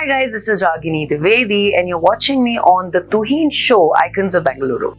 Hi guys, this is Ragini Dwivedi and you're watching me on the Tuhin Show, Icons of Bengaluru.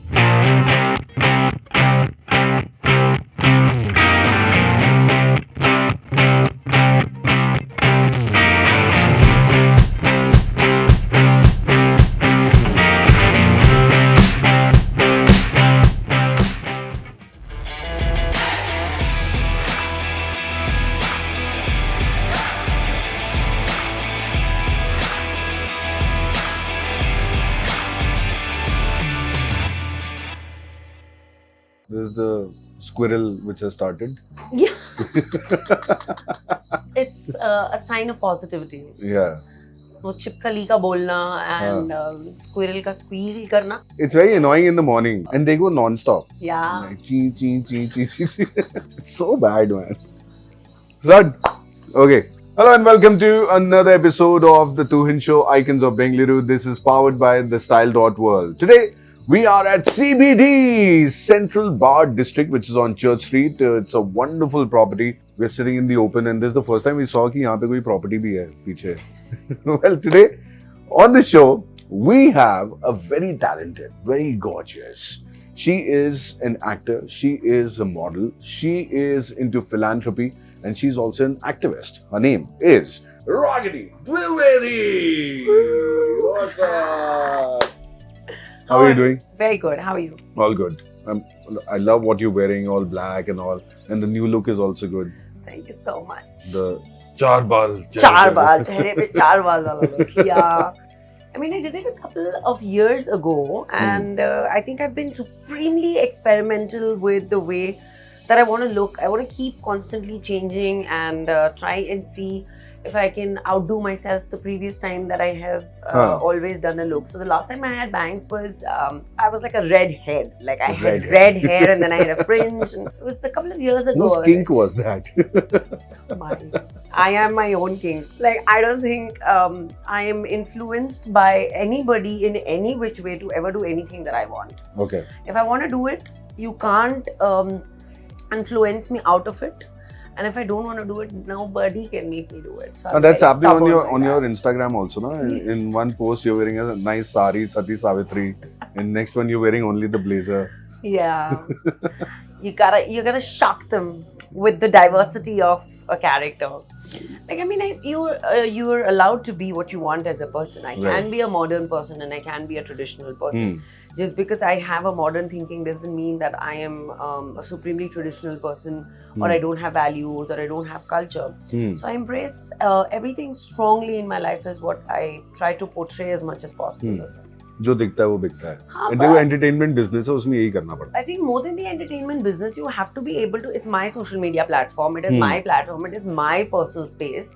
This is the squirrel which has started. Yeah. It's a sign of positivity. Yeah. वो छिपकली का बोलना and squirrel का squeal करना. It's very annoying in the morning and they go non-stop. Yeah. Like, chee, chee, chee, chee, chee, chee. It's so bad, man. Start. Okay. Hello and welcome to another episode of the Tuhin Show, Icons of Bengaluru. This is powered by the Style.world. Today, we are at CBD, Central Bar District, which is on Church Street. It's a wonderful property. We're sitting in the open and this is the first time we saw कि यहाँ पे कोई property भी है पीछे. Well, today on the show, we have a very talented, very gorgeous. She is an actor, she is a model, she is into philanthropy and she's also an activist. Her name is Ragini Dwivedi. What's up? How are you doing? Very good. How are you? All good. I love what you're wearing, all black and all. And the new look is also good. Thank you so much. The char baal. चार बाल चेहरे पे चार बाल वाला look. Yeah. I mean, I did it a couple of years ago, and I think I've been supremely experimental with the way that I want to look. I want to keep constantly changing and try and see if I can outdo myself the previous time that I have always done a look. So the last time I had bangs was, I was like a redhead. Like I had red hair and then I had a fringe. And it was a couple of years ago. Whose kink was that? Mine. I am my own king. Like, I don't think I am influenced by anybody in any which way to ever do anything that I want. Okay. If I want to do it, you can't influence me out of it. And if I don't want to do it, nobody can make me do it. So And that's happening on your that. Instagram also, no? In one post you're wearing a nice sari, Sati Savitri. In next one you're wearing only the blazer. Yeah. you gotta shock them with the diversity of a character. Like, I mean, you're allowed to be what you want as a person. I can be a modern person and I can be a traditional person. Just because I have a modern thinking doesn't mean that I am a supremely traditional person or I don't have values or I don't have culture. So I embrace everything strongly in my life is what I try to portray as much as possible. जो दिखता है वो बिकता है. हाँ, And देखो entertainment business है उसमें यही करना पड़ता है. I think more than the entertainment business, you have to be able to. It's my social media platform. It is my platform. It is my personal space,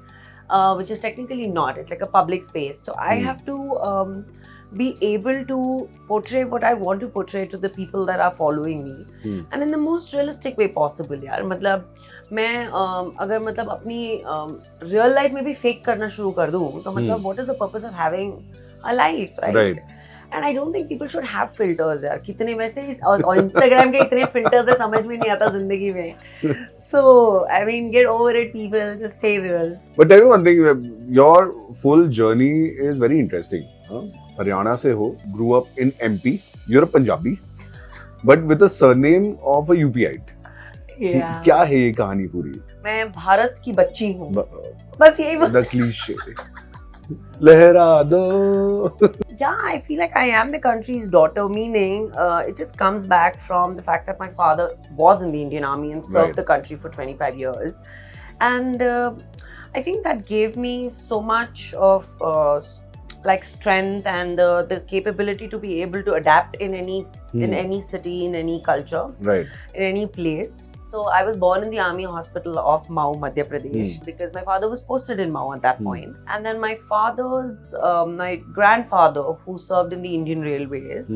which is technically not. It's like a public space. So I have to be able to portray what I want to portray to the people that are following me, and in the most realistic way possible. यार मतलब मैं अगर मतलब अपनी real life में भी fake करना शुरू कर दूँ तो मतलब what is the purpose of having a life, right? And I don't think people should have filters यार. कितने वैसे और Instagram के इतने filters है समझ में नहीं आता जिंदगी में. So I mean, get over it, people. Just stay real. But tell me one thing, your full journey is very interesting. Haryana से हो, grew up in MP. You're a Punjabi, but with a surname of a UPite. Yeah. क्या है ये कहानी पूरी? मैं भारत की बच्ची हूँ. बस यही बात. The cliche. लहरा दो. Yeah, I feel like I am the country's daughter, meaning it just comes back from the fact that my father was in the Indian Army and served the country for 25 years. And I think that gave me so much of like strength and the capability to be able to adapt in any city, in any culture, Right. in any place. So I was born in the Army Hospital of Mau, Madhya Pradesh, because my father was posted in Mau at that point. And then my my grandfather, who served in the Indian Railways,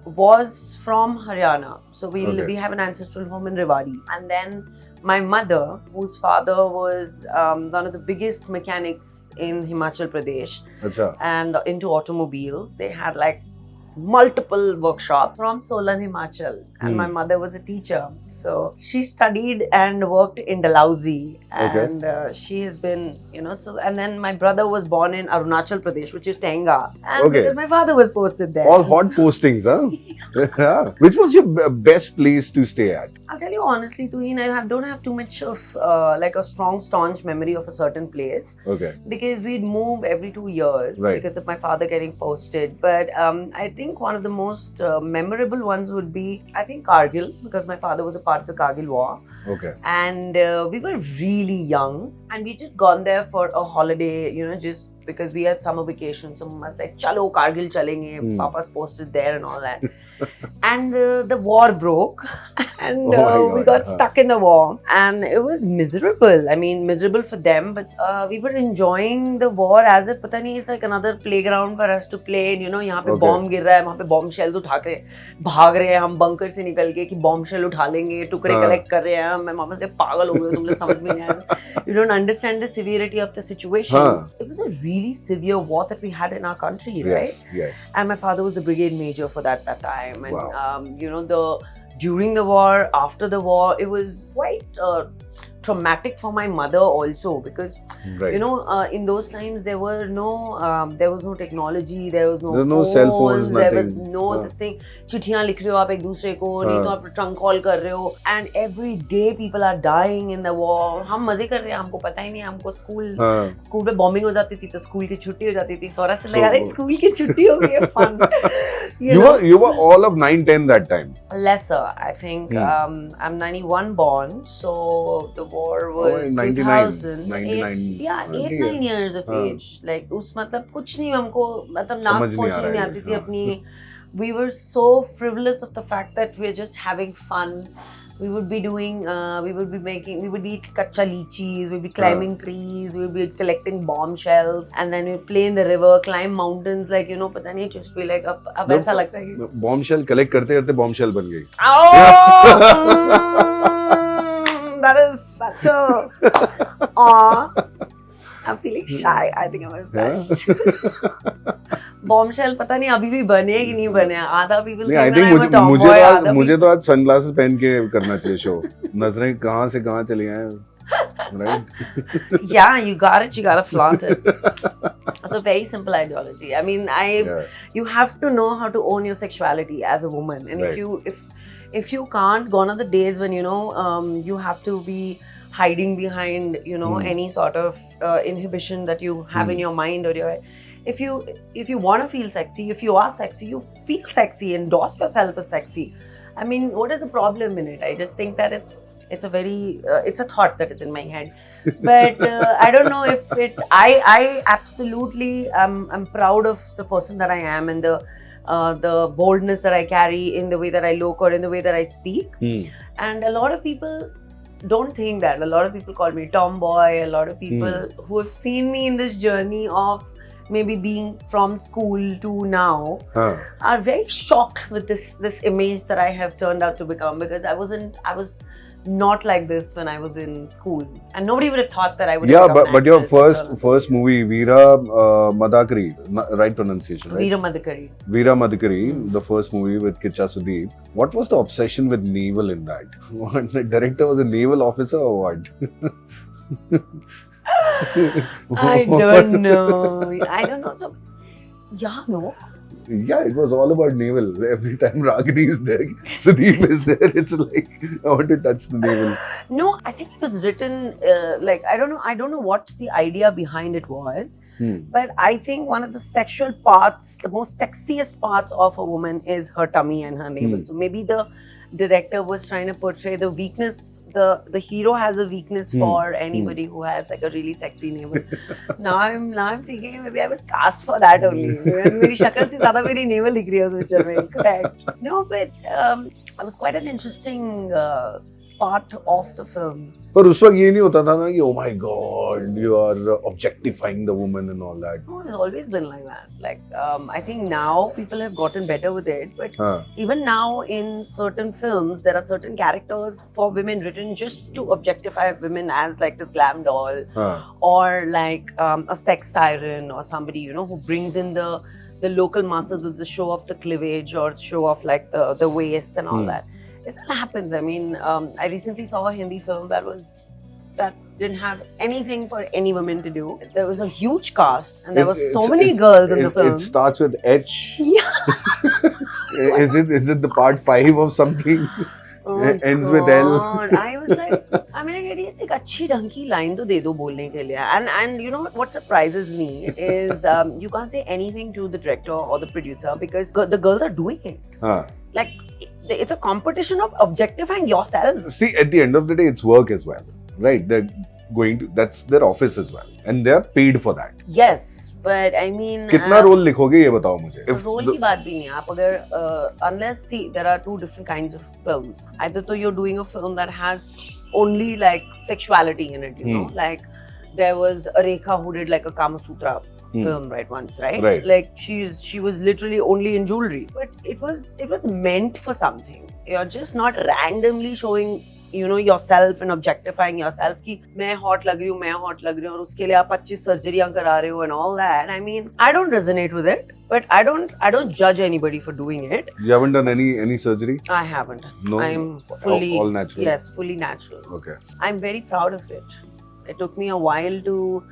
was from Haryana. So we have an ancestral home in Rewari. And then my mother, whose father was one of the biggest mechanics in Himachal Pradesh, and into automobiles. They had like multiple workshops from Solan, Himachal, and my Hmm. mother was a teacher, so she studied and worked in Dalhousie, Okay. and she has been, so. And then my brother was born in Arunachal Pradesh, which is Tenga, and Okay. because my father was posted there. All hot postings, huh? Yeah. Which was your best place to stay at? I'll tell you honestly, Tuhin, don't have too much of like a strong, staunch memory of a certain place, Okay. because we'd move every 2 years Right. because of my father getting posted. But I think one of the most memorable ones would be, I think, Kargil, because my father was a part of the Kargil War. Okay. And we were really young, and we just gone there for a holiday, just because we had summer vacation. So mama was like, chalo, Kargil chalenge. Hmm. Papa's posted there and all that. And the war broke, and Oh my we God, got huh. stuck in the war, and it was miserable. I mean, miserable for them, but we were enjoying the war as if, pata nahi, it's like another playground for us to play. And, यहाँ पे Okay. bomb गिर रहा है, वहाँ पे bomb shells उठा के भाग रहे हैं हम bunker से निकल के कि bomb shell उठा लेंगे, टुकड़े हाँ. collect कर रहे हैं. मैं मामा से पागल हो गए, तुम लोग समझ में नहीं आया. You don't understand the severity of the situation. हाँ. It was a really severe war that we had in our country, right? Yes. Yes. And my father was the brigade major for that time. And Wow. during the war, after the war, it was quite traumatic for my mother also, because Right. in those times there was no technology, there was no There was no phones, cell phones, there was nothing. no हाँ. this thing. चिट्ठियां लिख रहे हो आप एक दूसरे को, नहीं तो आप ट्रंक कॉल कर रहे हो, and every day people are dying in the war. हम मजे कर रहे हैं, हमको पता ही नहीं, हमको स्कूल पे बॉम्बिंग हो जाती थी तो स्कूल की छुट्टी हो जाती थी. फौरन से लगा रहे स्कूल की छुट्टी हो गई है, fun. You were all of 9-10 that time. Lesser, I think. I'm 91 born, so the war was 99. 2000. 99. Yeah, 8-9 years of हाँ. age. Like उस मतलब कुछ नहीं हमको, मतलब नाक समझ नहीं आ पोंछनी रहा नहीं है, आती थी हाँ. अपनी. We were so frivolous of the fact that we're just having fun. We would be doing, we would be eat kacha lychees, we'd be climbing trees, we would be collecting bomb shells, and then we'd play in the river, climb mountains, like, पता नहीं, just be like, अब ऐसा लगता है कि Bombshell collect करते करते bombshell बन गई. That is such a. Aw. I'm feeling shy. I think I'm embarrassed. Bombshell पता नहीं अभी भी बने कि नहीं बने. आधा people नहीं, I think that I'm a think tomboy. मुझे तो आज सनग्लासेस पहन के करना चाहिए शो. नजरें कहाँ से कहाँ चली हैं, right? Yeah, you gotta flaunt it. It's a very simple ideology. I mean, Yeah. you have to know how to own your sexuality as a woman, and Right. if you can't, gone are the days when you have to be hiding behind any sort of inhibition that you have in your mind or your. If you want to feel sexy, if you are sexy, you feel sexy, endorse yourself as sexy. I mean, what is the problem in it? I just think that it's a very it's a thought that is in my head, but I don't know if it. I absolutely I'm proud of the person that I am, and the boldness that I carry in the way that I look or in the way that I speak. And a lot of people don't think that. A lot of people call me tomboy. A lot of people who have seen me in this journey of maybe being from school to now are very shocked with this image that I have turned out to become, because I was not like this when I was in school, and nobody would have thought that I would. Yeah, but your first movie, Veera Madakari, right pronunciation, right? Veera Madakari. Veera Madakari, the first movie with Kicha Sudeep. What was the obsession with naval in that? What, the director was a naval officer or what? I don't know. So, yeah, no. Yeah, it was all about naval. Every time Ragini is there, Sudeep is there. It's like, I want to touch the navel. No, I think it was written like, I don't know what the idea behind it was, but I think one of the sexual parts, the most sexiest parts of a woman is her tummy and her navel. So maybe the director was trying to portray the weakness. The hero has a weakness for anybody who has like a really sexy navel. Now I'm thinking maybe I was cast for that only. मेरी शक्ल से ज़्यादा मेरी navel दिख रही है उस picture में. Correct. No, but it was quite an interesting part of the film. पर उस वक्त ये नहीं होता था ना कि oh my god, you are objectifying the woman and all that. No, it's always been like that. Like I think now people have gotten better with it, but even now in certain films there are certain characters for women written just to objectify women as like this glam doll or like a sex siren or somebody who brings in the the local masses with the show off the cleavage or show off like the waist and all that. It still happens. I mean, I recently saw a Hindi film that didn't have anything for any women to do. There was a huge cast and there were so many girls in the film. It starts with H. Yeah. Is it the part 5 of something? Oh It ends with L. God. I was like, I mean, एक अच्छी ढंग की line तो दे दो बोलने के लिए. And you know what surprises me is you can't say anything to the director or the producer because the girls are doing it. Like it's a competition of objectifying yourself. See, at the end of the day, it's work as well, right? That's their office as well, and they are paid for that. Yes, but I mean, कितना role लिखोगे ये बताओ मुझे. Role की बात भी नहीं. आप अगर unless see, there are two different kinds of films. Either तो you're doing a film that has only like sexuality in it, you know, like there was a Rekha who did like a Kama Sutra film once, right? Like she was literally only in jewelry, but it was meant for something. You're just not randomly showing, you know, yourself and objectifying yourself कि मैं hot लग रही हूँ और उसके लिए आप 25 सर्जरियां करा रहे हो and all that. I mean, I don't resonate with it, but I don't judge anybody for doing it. You haven't done any surgery? I haven't. No. I'm fully all natural. Yes, fully natural. Okay. I'm very proud of it. It took me a while to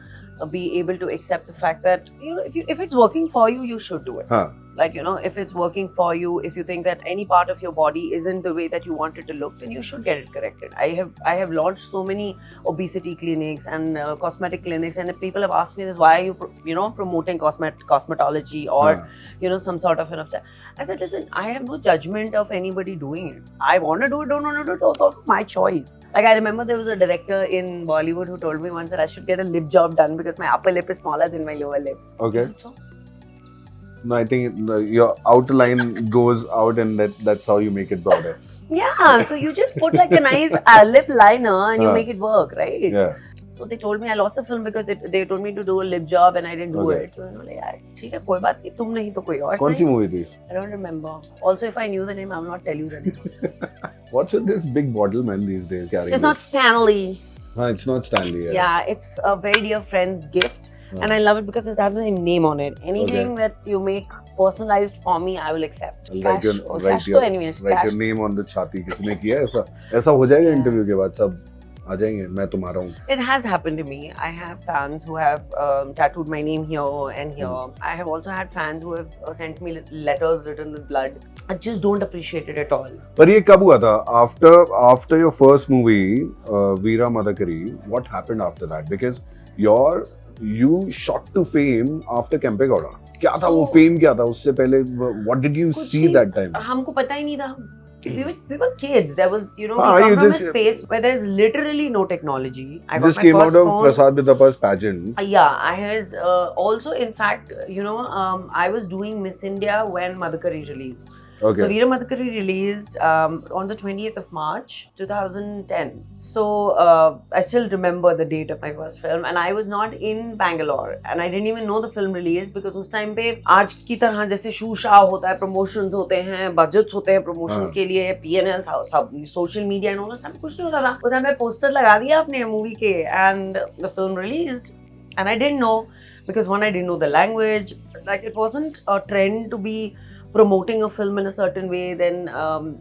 be able to accept the fact that, you know, if it's working for you, you should do it. Like, you know, if it's working for you, if you think that any part of your body isn't the way that you want it to look, then you should get it corrected. I have launched so many obesity clinics and cosmetic clinics, and people have asked me this, why are you promoting cosmetology or you know, some sort of an upset. I said, listen, I have no judgment of anybody doing it. I want to do it, don't want to do it, it's also my choice. Like, I remember there was a director in Bollywood who told me once that I should get a lip job done because my upper lip is smaller than my lower lip. Okay. Is it so? No, I think your outer line goes out, and that's how you make it broader. Yeah, so you just put like a nice lip liner and you make it work, right? Yeah. So they told me I lost the film because they told me to do a lip job and I didn't do it. So I was like, यार ठीक है कोई बात नहीं, तुम नहीं तो कोई और कौन सी movie थी? I don't remember. Also, if I knew the name, I will not tell you the name. What's with this big bottle man these days carrying? It's not Stanley. It's not Stanley. Yeah, it's a very dear friend's gift. And I love it because it has my name on it. Anything that you make personalized for me, I will accept. Write your name on the छाती. किसने किया ऐसा? ऐसा हो जाएगा interview के बाद सब आ जाएंगे. मैं तुम्हारा हूँ. It has happened to me. I have fans who have tattooed my name here and here. I have also had fans who have sent me letters written with blood. I just don't appreciate it at all. पर ये कब हुआ था? After your first movie, Veera Madakari, what happened after that? Because you shot to fame after Kempe Gowda. क्या था वो fame क्या था उससे पहले? What did you see that time? हमको पता ही नहीं था. We were kids. There was, you know, we come from a space where there's literally no technology. I got this my came first out of phone. Prasad Vidyapa's pageant. Yeah, I was also, in fact, you know, I was doing Miss India when Madhukari released. Okay. So Veera Madhukari released on the 20th of March 2010. So I still remember the date of my first film, and I was not in Bangalore, and I didn't even know the film released because उस time पे आज की तरह जैसे शूशा होता है, promotions होते हैं, budgets होते हैं promotions के लिए, P&L सब social media and all that सब कुछ नहीं होता था. उस time पे poster लगा दिया अपने movie के, and the film released, and I didn't know because one, I didn't know the language. Like, it wasn't a trend to be promoting a film in a certain way. Then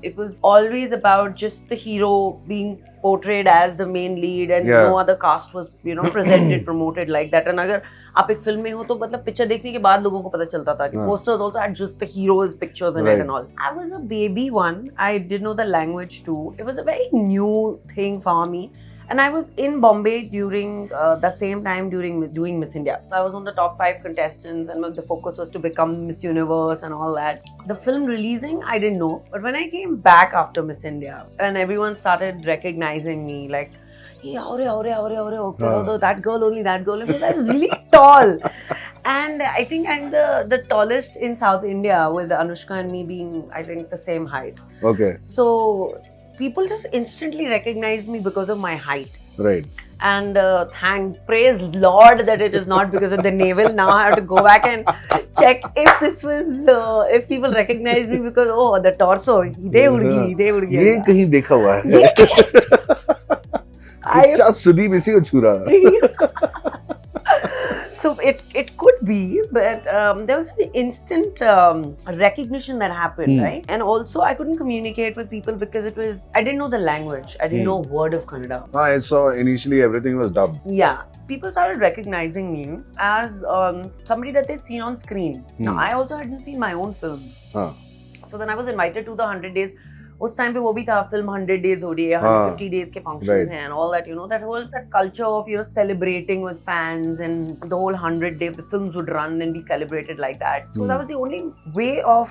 it was always about just the hero being portrayed as the main lead, and no other cast was, you know, presented, promoted like that. And अगर आप एक film में हो तो मतलब picture देखने के बाद लोगों को पता चलता था कि posters also had just the heroes' pictures in it and all. I was a baby one. I didn't know the language too. It was a very new thing for me. And I was in Bombay during the same time during doing Miss India. So I was on the top 5 contestants, and the focus was to become Miss Universe and all that. The film releasing, I didn't know. But when I came back after Miss India, and everyone started recognizing me, like, hey, that girl only, because I was really tall. And I think I'm the tallest in South India, with Anushka and me being, I think, the same height. Okay. So people just instantly recognized me because of my height. Right. And praise Lord that it is not because of the navel. Now I have to go back and check if this was, if people recognized me because, oh, the torso, idhe udgi. ये कहीं देखा हुआ है. क्या सुदीप इसी को छू रहा है. So it could be, but there was an instant recognition that happened, right? And also I couldn't communicate with people because I didn't know the language. I didn't know a word of Kannada. I saw initially everything was dubbed. Yeah. People started recognizing me as somebody that they've seen on screen. Now, I also hadn't seen my own film. So then I was invited to the 100 days. उस time पे वो भी था film 100 days हो रही है 150 days के functions हैं and all that, you know, that culture of, you know, celebrating with fans, and the whole 100 days the films would run and be celebrated like that. So that was the only way of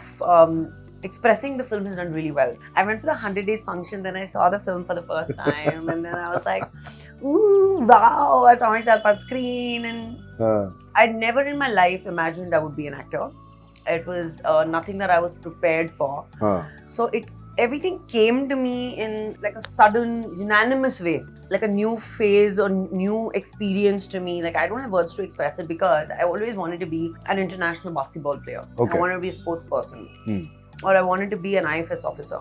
expressing the film has done really well. I went for the 100 days function, then I saw the film for the first time, and then I was like, ooh, wow, I saw myself on screen, and I'd never in my life imagined I would be an actor. It was nothing that I was prepared for. So everything came to me in like a sudden, unanimous way, like a new phase or new experience to me. Like I don't have words to express it because I always wanted to be an international basketball player. Okay. I wanted to be a sports person. Or I wanted to be an IFS officer.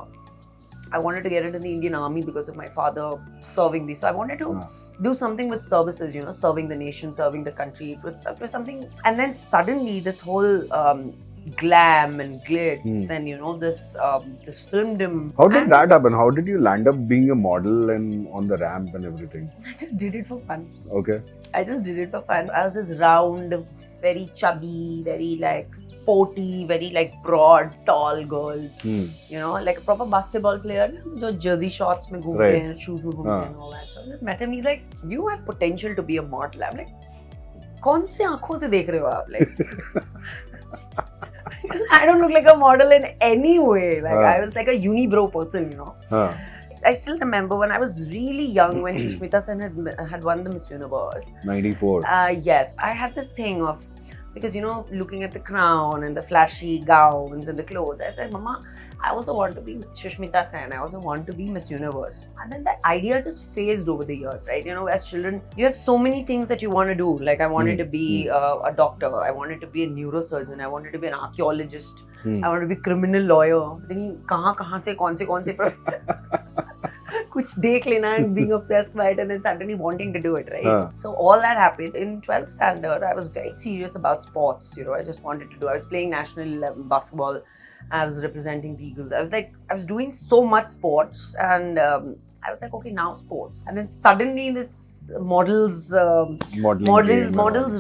I wanted to get into the Indian Army because of my father serving these. So I wanted to do something with services, you know, serving the nation, serving the country. It was something. And then suddenly this whole glam and glitz and, you know, this filmdom. How did that happen? How did you land up being a model and on the ramp and everything? I just did it for fun. Okay. I just did it for fun. I was this round, very chubby, very like sporty, very like broad, tall girl. You know, like a proper basketball player. जो jersey shorts में घूमते हैं, shoes में घूमते हैं and all that. So I just met him. He's like, you have potential to be a model. I'm like, कौन से आँखों से देख रहे हो आप? Like, I don't look like a model in any way. Like I was like a unibrow person, you know. I still remember when I was really young, when Shushmita Sen had won the Miss Universe. 94. Yes, I had this thing of, because, you know, looking at the crown and the flashy gowns and the clothes, I said, Mama, I also want to be Shushmita Sen. I also want to be Miss Universe. And then that idea just phased over the years, right? You know, as children, you have so many things that you want to do. Like I wanted to be a doctor. I wanted to be a neurosurgeon. I wanted to be an archaeologist. I wanted to be a criminal lawyer. Then kahan se, kaun se kuch dekh lena and being obsessed by it, and then suddenly wanting to do it, right? So all that happened. In 12th standard, I was very serious about sports, you know. I just wanted to do. I was playing national basketball. I was representing Beagles. I was doing so much sports, and I was like, okay, now sports. And then suddenly this models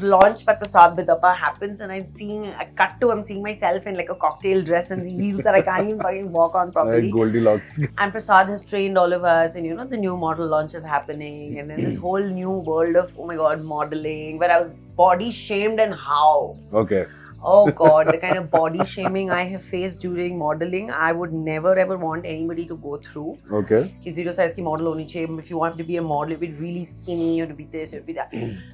launch by Prasad Bidappa happens, and I'm seeing myself in like a cocktail dress and heels that I can't even fucking walk on properly. Like Goldilocks. And Prasad has trained all of us, and, you know, the new model launch is happening, and then this whole new world of, oh my god, modeling, where I was body shamed, and how. Okay. Oh god, the kind of body shaming I have faced during modeling, I would never ever want anybody to go through. Okay. Ki zero size ki model honi chahiye. If you want to be a model, you'd be really skinny, you'd be this, you'd be that.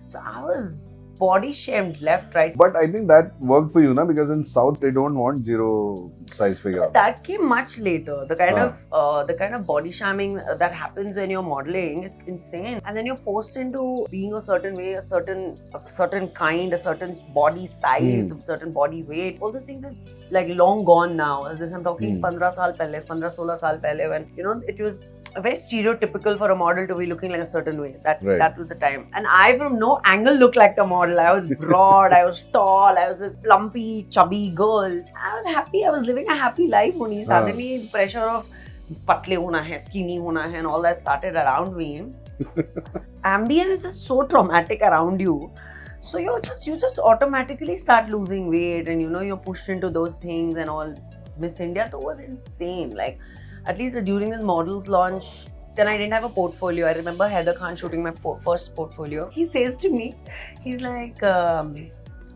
So I was body shamed left, right. But I think that worked for you, na? Because in South they don't want zero size figure. But that came much later. The kind of body shaming that happens when you're modeling, it's insane. And then you're forced into being a certain way, a certain kind, a certain body size, a certain body weight. All those things are like long gone now. As I'm talking 15 16 saal pehle, when, you know, it was very stereotypical for a model to be looking like a certain way. That was the time. And I from no angle looked like a model. I was broad, I was tall, I was this plumpy, chubby girl. I was happy, I was living a happy life only. Suddenly the pressure of patle hona hai, skinny hona hai, and all that started around me. Ambience is so traumatic around you. So you just automatically start losing weight, and, you know, you're pushed into those things and all. Miss India was insane. Like, at least during this models launch, then I didn't have a portfolio. I remember Haider Khan shooting my first portfolio. He says to me, he's like,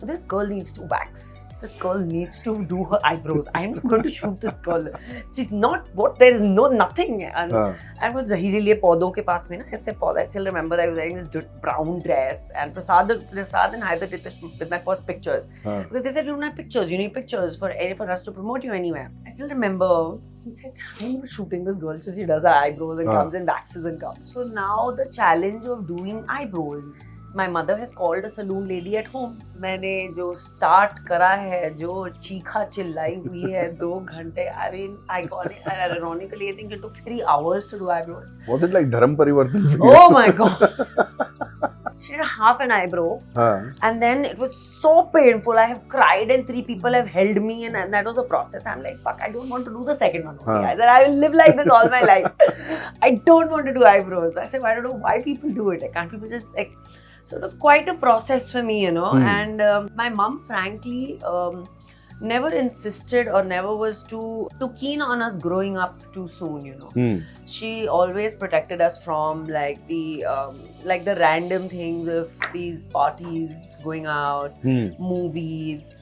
this girl needs to wax. This girl needs to do her eyebrows. I'm not going to shoot this girl. She's not what, there is nothing. And I was Zahiri liye paudon ke paas mein na, aise pauda. I still remember that I was wearing this brown dress, and Prasad and Haider did this with my first pictures. Because they said, you don't have pictures, you need pictures for us to promote you anywhere. I still remember he said, I'm not shooting this girl, so she does her eyebrows and comes and waxes and comes. So now the challenge of doing eyebrows, my mother has called a saloon lady at home. मैंने जो start करा है, जो चीखा चिल्लाई हुई है 2 घंटे, I mean, ironically, I think it took 3 hours to do eyebrows. Was it like Dharam Parivartan? Oh my god! She did half an eyebrow. And then it was so painful. I have cried and 3 people have held me, and that was a process. I'm like, fuck, I don't want to do the second one. I said, I will live like this all my life. I don't want to do eyebrows. I said, I don't know why people do it. Like, can't people just like... So it was quite a process for me, you know. And my mom, frankly, never insisted or never was too keen on us growing up too soon, you know. She always protected us from like the random things of these parties, going out, movies,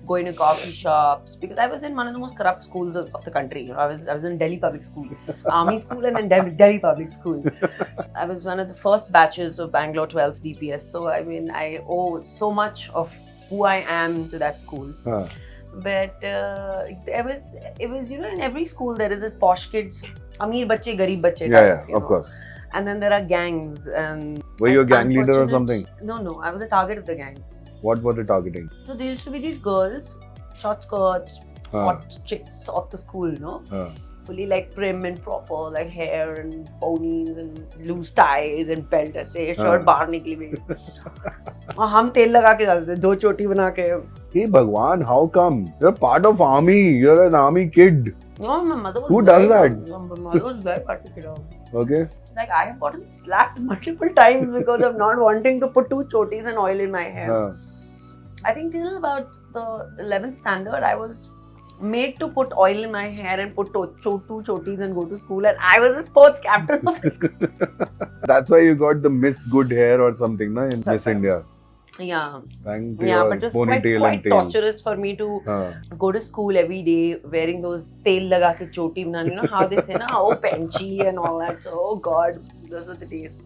going to coffee shops, because I was in one of the most corrupt schools of the country. You know, I was in Delhi public school, army school, and then Delhi public school. I was one of the first batches of Bangalore 12th DPS, so I mean I owe so much of who I am to that school. But it was, you know, in every school there is this posh kids, Amir bache, Garib bache. Yeah, of course. And then there are gangs. And were you a gang leader or something? No, I was a target of the gang. What were they targeting? So there used to be these girls, short skirts, hot chicks of the school, you know, fully like prim and proper, like hair and ponies and loose ties and belt ऐसे shirt बाहर निकली हुई. और हम तेल लगा के जाते थे, 2 चोटी बना के. Hey Bhagwan, how come? You're part of army. You're an army kid. No, my mother was. Who does that? My mother was very particular. Okay. Like I have gotten slapped multiple times because of not wanting to put 2 chotis and oil in my hair. I think till about the 11th standard, I was made to put oil in my hair and put 2 chotis and go to school, and I was a sports captain of the school. That's why you got the Miss Good Hair or something, na, in Miss India. Yeah. Thank yeah, but it was quite torturous for me to go to school every day wearing those tel laga ke choti banani, you know how they say na, oh penchy and all that. So, oh god, those were the days.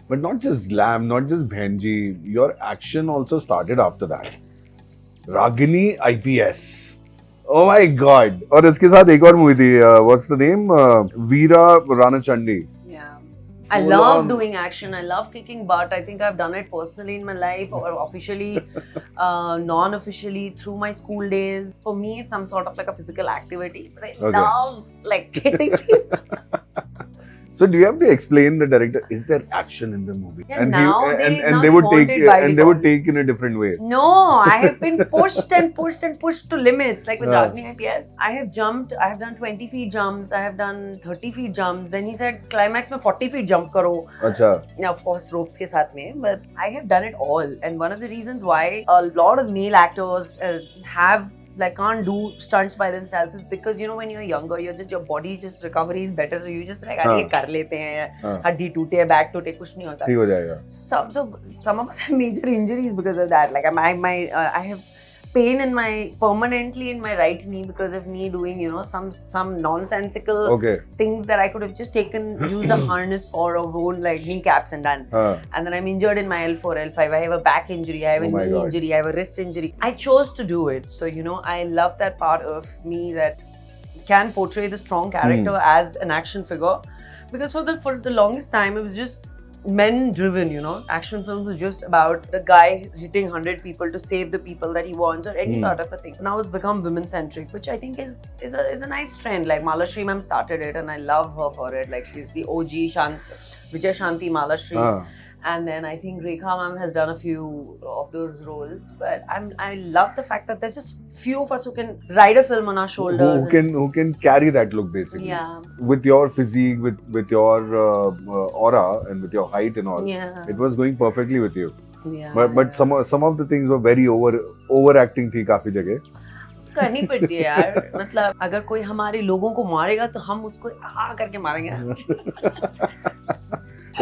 But not just glam, not just bhenji, your action also started after that. Ragini IPS. Oh my god. और इसके साथ एक और movie थी, what's the name? Veera Ranachandi. Yeah. I love doing action. I love kicking butt. I think I've done it personally in my life or officially, non-officially through my school days. For me, it's some sort of like a physical activity. But I love like hitting people. So do you have to explain the director? Is there action in the movie? Yeah, and they would take in a different way. No, I have been pushed and pushed and pushed to limits. Like with Ragini IPS, I have jumped. I have done 20 feet jumps. I have done 30 feet jumps. Then he said climax mein 40 feet jump karo. Acha. Yeah, of course ropes ke sath mein. But I have done it all. And one of the reasons why a lot of male actors can't do stunts by themselves is because, you know, when you're younger, your body just recovery is better, so you just be like, अरे ये कर लेते हैं, हड्डी टूटे, back टूटे, कुछ नहीं होता. ठीक हो जाएगा. Some of us have major injuries because of that. Like I have pain permanently in my right knee because of me doing, you know, some nonsensical things that I could have just used a harness for or worn like kneecaps and done. And then I'm injured in my L4, L5. I have a back injury, I have a knee injury, I have a wrist injury. I chose to do it. So, you know, I love that part of me that can portray the strong character as an action figure. Because for the longest time, it was just men driven, you know. Action films was just about the guy hitting 100 people to save the people that he wants or any sort of a thing. Now it's become women centric, which I think is a nice trend. Like Malashri ma'am started it and I love her for it. Like she's the OG Vijay Shanti Malashri. And then I think Rekha ma'am has done a few of those roles. But I love the fact that there's just few of us who can ride a film on our shoulders. Who can carry that look basically. Yeah. With your physique, with your aura and with your height and all. Yeah. It was going perfectly with you. Yeah. But some of the things were very overacting थी काफी जगह. करनी पड़ती है यार. मतलब अगर कोई हमारे लोगों को मारेगा तो हम उसको करके मारेंगे.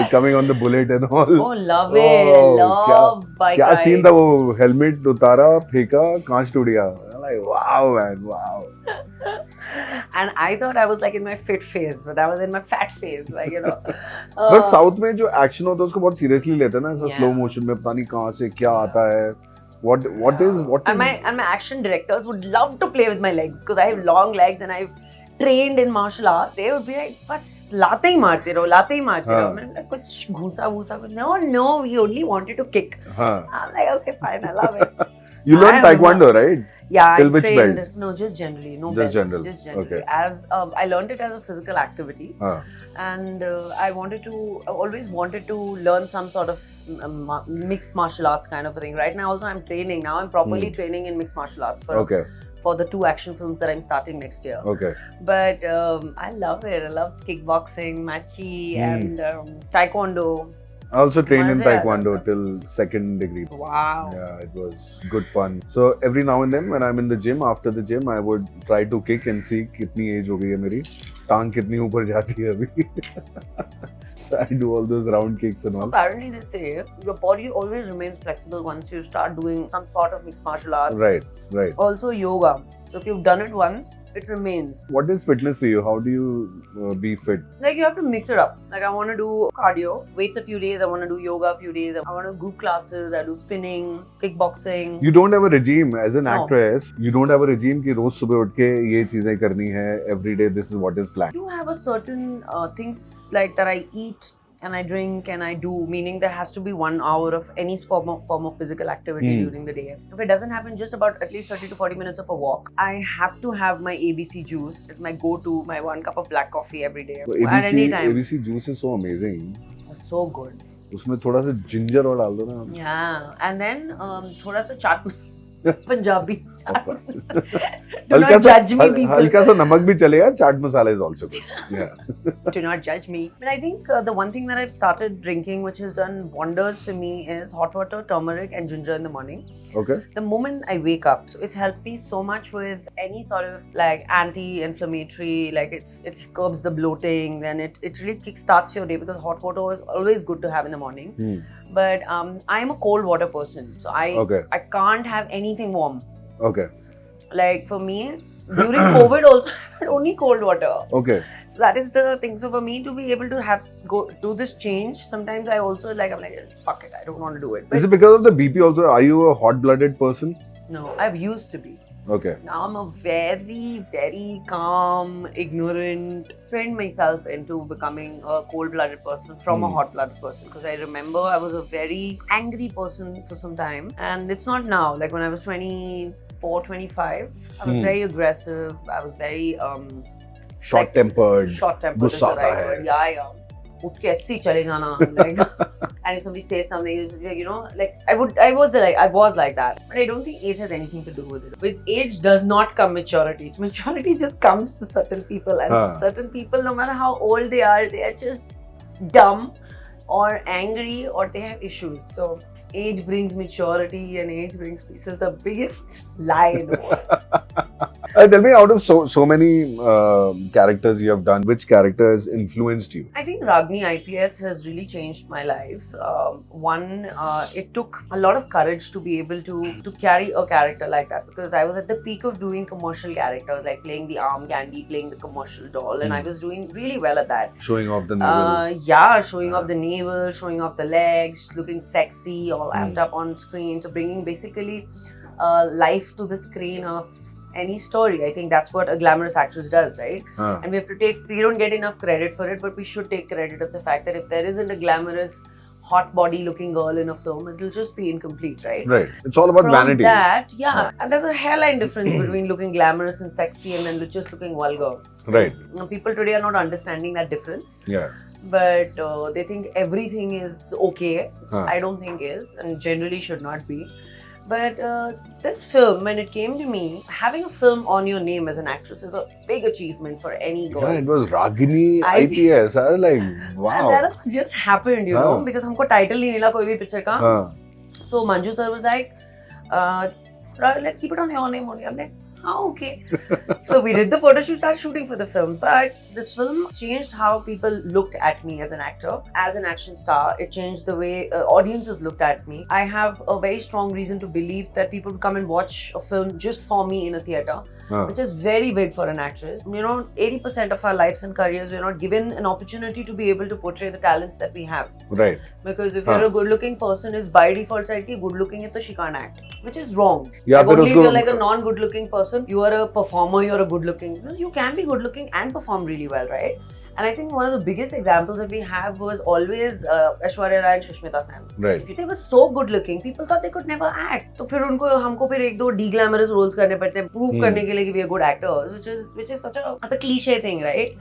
Coming on the bullet and all. Oh, love it. Love bike क्या rides. सीन था वो, हेलमेट उतारा, फेंका, कांच टूट गया. Like wow man, wow. And I thought I was like in my fit phase, but I was in my fat phase, like, you know. But South में जो action होता है उसको बहुत seriously लेते हैं ना, ऐसा slow motion में पता नहीं कहाँ से क्या आता है. What is? And my action directors would love to play with my legs because I have long legs and I've trained in martial art. They would be like, बस लाते ही मारते रहो. मैंने like कुछ घूसा. No, we only wanted to kick. I'm like, okay, fine, I love it. You learned I have Taekwondo, right? Yeah, Till I which trained. belt? No, just generally, no Just belts. general. Just generally. Okay. As I learned it as a physical activity, and I always wanted to learn some sort of mixed martial arts kind of a thing. Right now, also I'm training. Now I'm properly training in mixed martial arts for the 2 action films that I'm starting next year. Okay. But I love it. I love kickboxing, machi, and taekwondo. I also trained in Maze aa Taekwondo jata. till 2nd degree. Wow. Yeah, it was good fun. So every now and then when I'm in the gym, after the gym, I would try to kick and see कितनी age हो गई है मेरी, टांग कितनी ऊपर जाती है अभी. So I do all those round kicks and So all. apparently they say your body always remains flexible once you start doing some sort of mixed martial arts. Right, right. Also yoga. So if you've done it once, it remains. What is fitness for you? How do you be fit? Like you have to mix it up. Like I want to do cardio, weights a few days. I want to do yoga a few days. I want to group classes. I do spinning, kickboxing. You don't have a regime as an No. actress. You don't have a regime कि रोज सुबह उठ के ये चीजें करनी है. Every day this is what is I planned. do have a certain things like that I eat and I drink and I do, meaning there has to be 1 hour of any form of physical activity during the day. If it doesn't happen, just about at least 30 to 40 minutes of a walk. I have to have my ABC juice. It's my go-to, my 1 cup of black coffee every day. So At any time. ABC juice is so amazing. It's so good. उसमें थोड़ा सा ginger और डाल दो ना. Yeah. And then थोड़ा सा चाट Punjabi. Of course. Do not judge me, people. हल्का सा नमक भी चलेगा. Chaat masala is also good. Yeah. Do not judge me. But I think the one thing that I've started drinking, which has done wonders for me, is hot water, turmeric, and ginger in the morning. Okay. The moment I wake up. So it's helped me so much with any sort of like anti-inflammatory, like it curbs the bloating, then it really kickstarts your day because hot water is always good to have in the morning. But I'm a cold water person, so I can't have anything warm. Okay. Like for me, during COVID also I had only cold water. Okay. So that is the thing. So for me to be able to do this change, sometimes I also I'm like, fuck it, I don't want to do it. But Is it because of the BP also? Are you a hot-blooded person? no, I've used to be. Okay. Now I'm a very, very calm, ignorant, trained myself into becoming a cold-blooded person from a hot-blooded person. Because I remember I was a very angry person for some time. And it's not now. Like when I was 24, 25, I was very aggressive. I was very Short-tempered. short-tempered is the Gussa right aata hai. word. Yeah. उठ के ऐसे ही चले जाना, like, and if somebody says something, you know, like I was like that. But I don't think age has anything to do with it. With age does not come maturity. Maturity just comes to certain people, and certain people, no matter how old they are just dumb or angry or they have issues. So age brings maturity and age brings peace is the biggest lie in the world. Tell me, out of so many characters you have done, which character has influenced you? I think Ragni IPS has really changed my life. It took a lot of courage to be able to carry a character like that because I was at the peak of doing commercial characters like playing the arm candy, playing the commercial doll, and I was doing really well at that. Showing off the navel. Showing off the navel, showing off the legs, looking sexy, all amped up on screen. So bringing basically life to the screen of any story. I think that's what a glamorous actress does, right? And we don't get enough credit for it, but we should take credit of the fact that if there isn't a glamorous, hot body looking girl in a film, it'll just be incomplete, right? Right. It's all about From vanity. That, yeah. And there's a hairline difference between looking glamorous and sexy and then just looking vulgar. Right. Now, people today are not understanding that difference. Yeah. But they think everything is okay. I don't think is, and generally should not be. But this film, when it came to me, having a film on your name as an actress is a big achievement for any girl. Yeah, it was Ragini IPS. I was like, wow. And that just happened, you know, because हमको title नहीं मिला कोई भी picture का. So Manju sir was like, let's keep it on your name only. I'm like, okay. So we did the photo shoot, started shooting for the film. But this film changed how people looked at me as an actor, as an action star. It changed the way audiences looked at me. I have a very strong reason to believe that people would come and watch a film just for me in a theatre, which is very big for an actress. You know, 80% of our lives and careers, we're not given an opportunity to be able to portray the talents that we have. Right. Because if you're a good-looking person, is by default said कि good-looking है तो she can't act, which is wrong. Yeah, like but only if you're like a non-good-looking person, you are a performer, you're a good-looking. You can be good-looking and perform really well, right? And I think one of the biggest examples that we have was always Aishwarya Rai and Sushmita Sen. Right. They were so good looking, people thought they could never act. तो फिर हमको फिर एक दो de-glamorous roles करने पड़ते हैं prove करने के लिए कि we are good actors, which is such a cliche thing, right?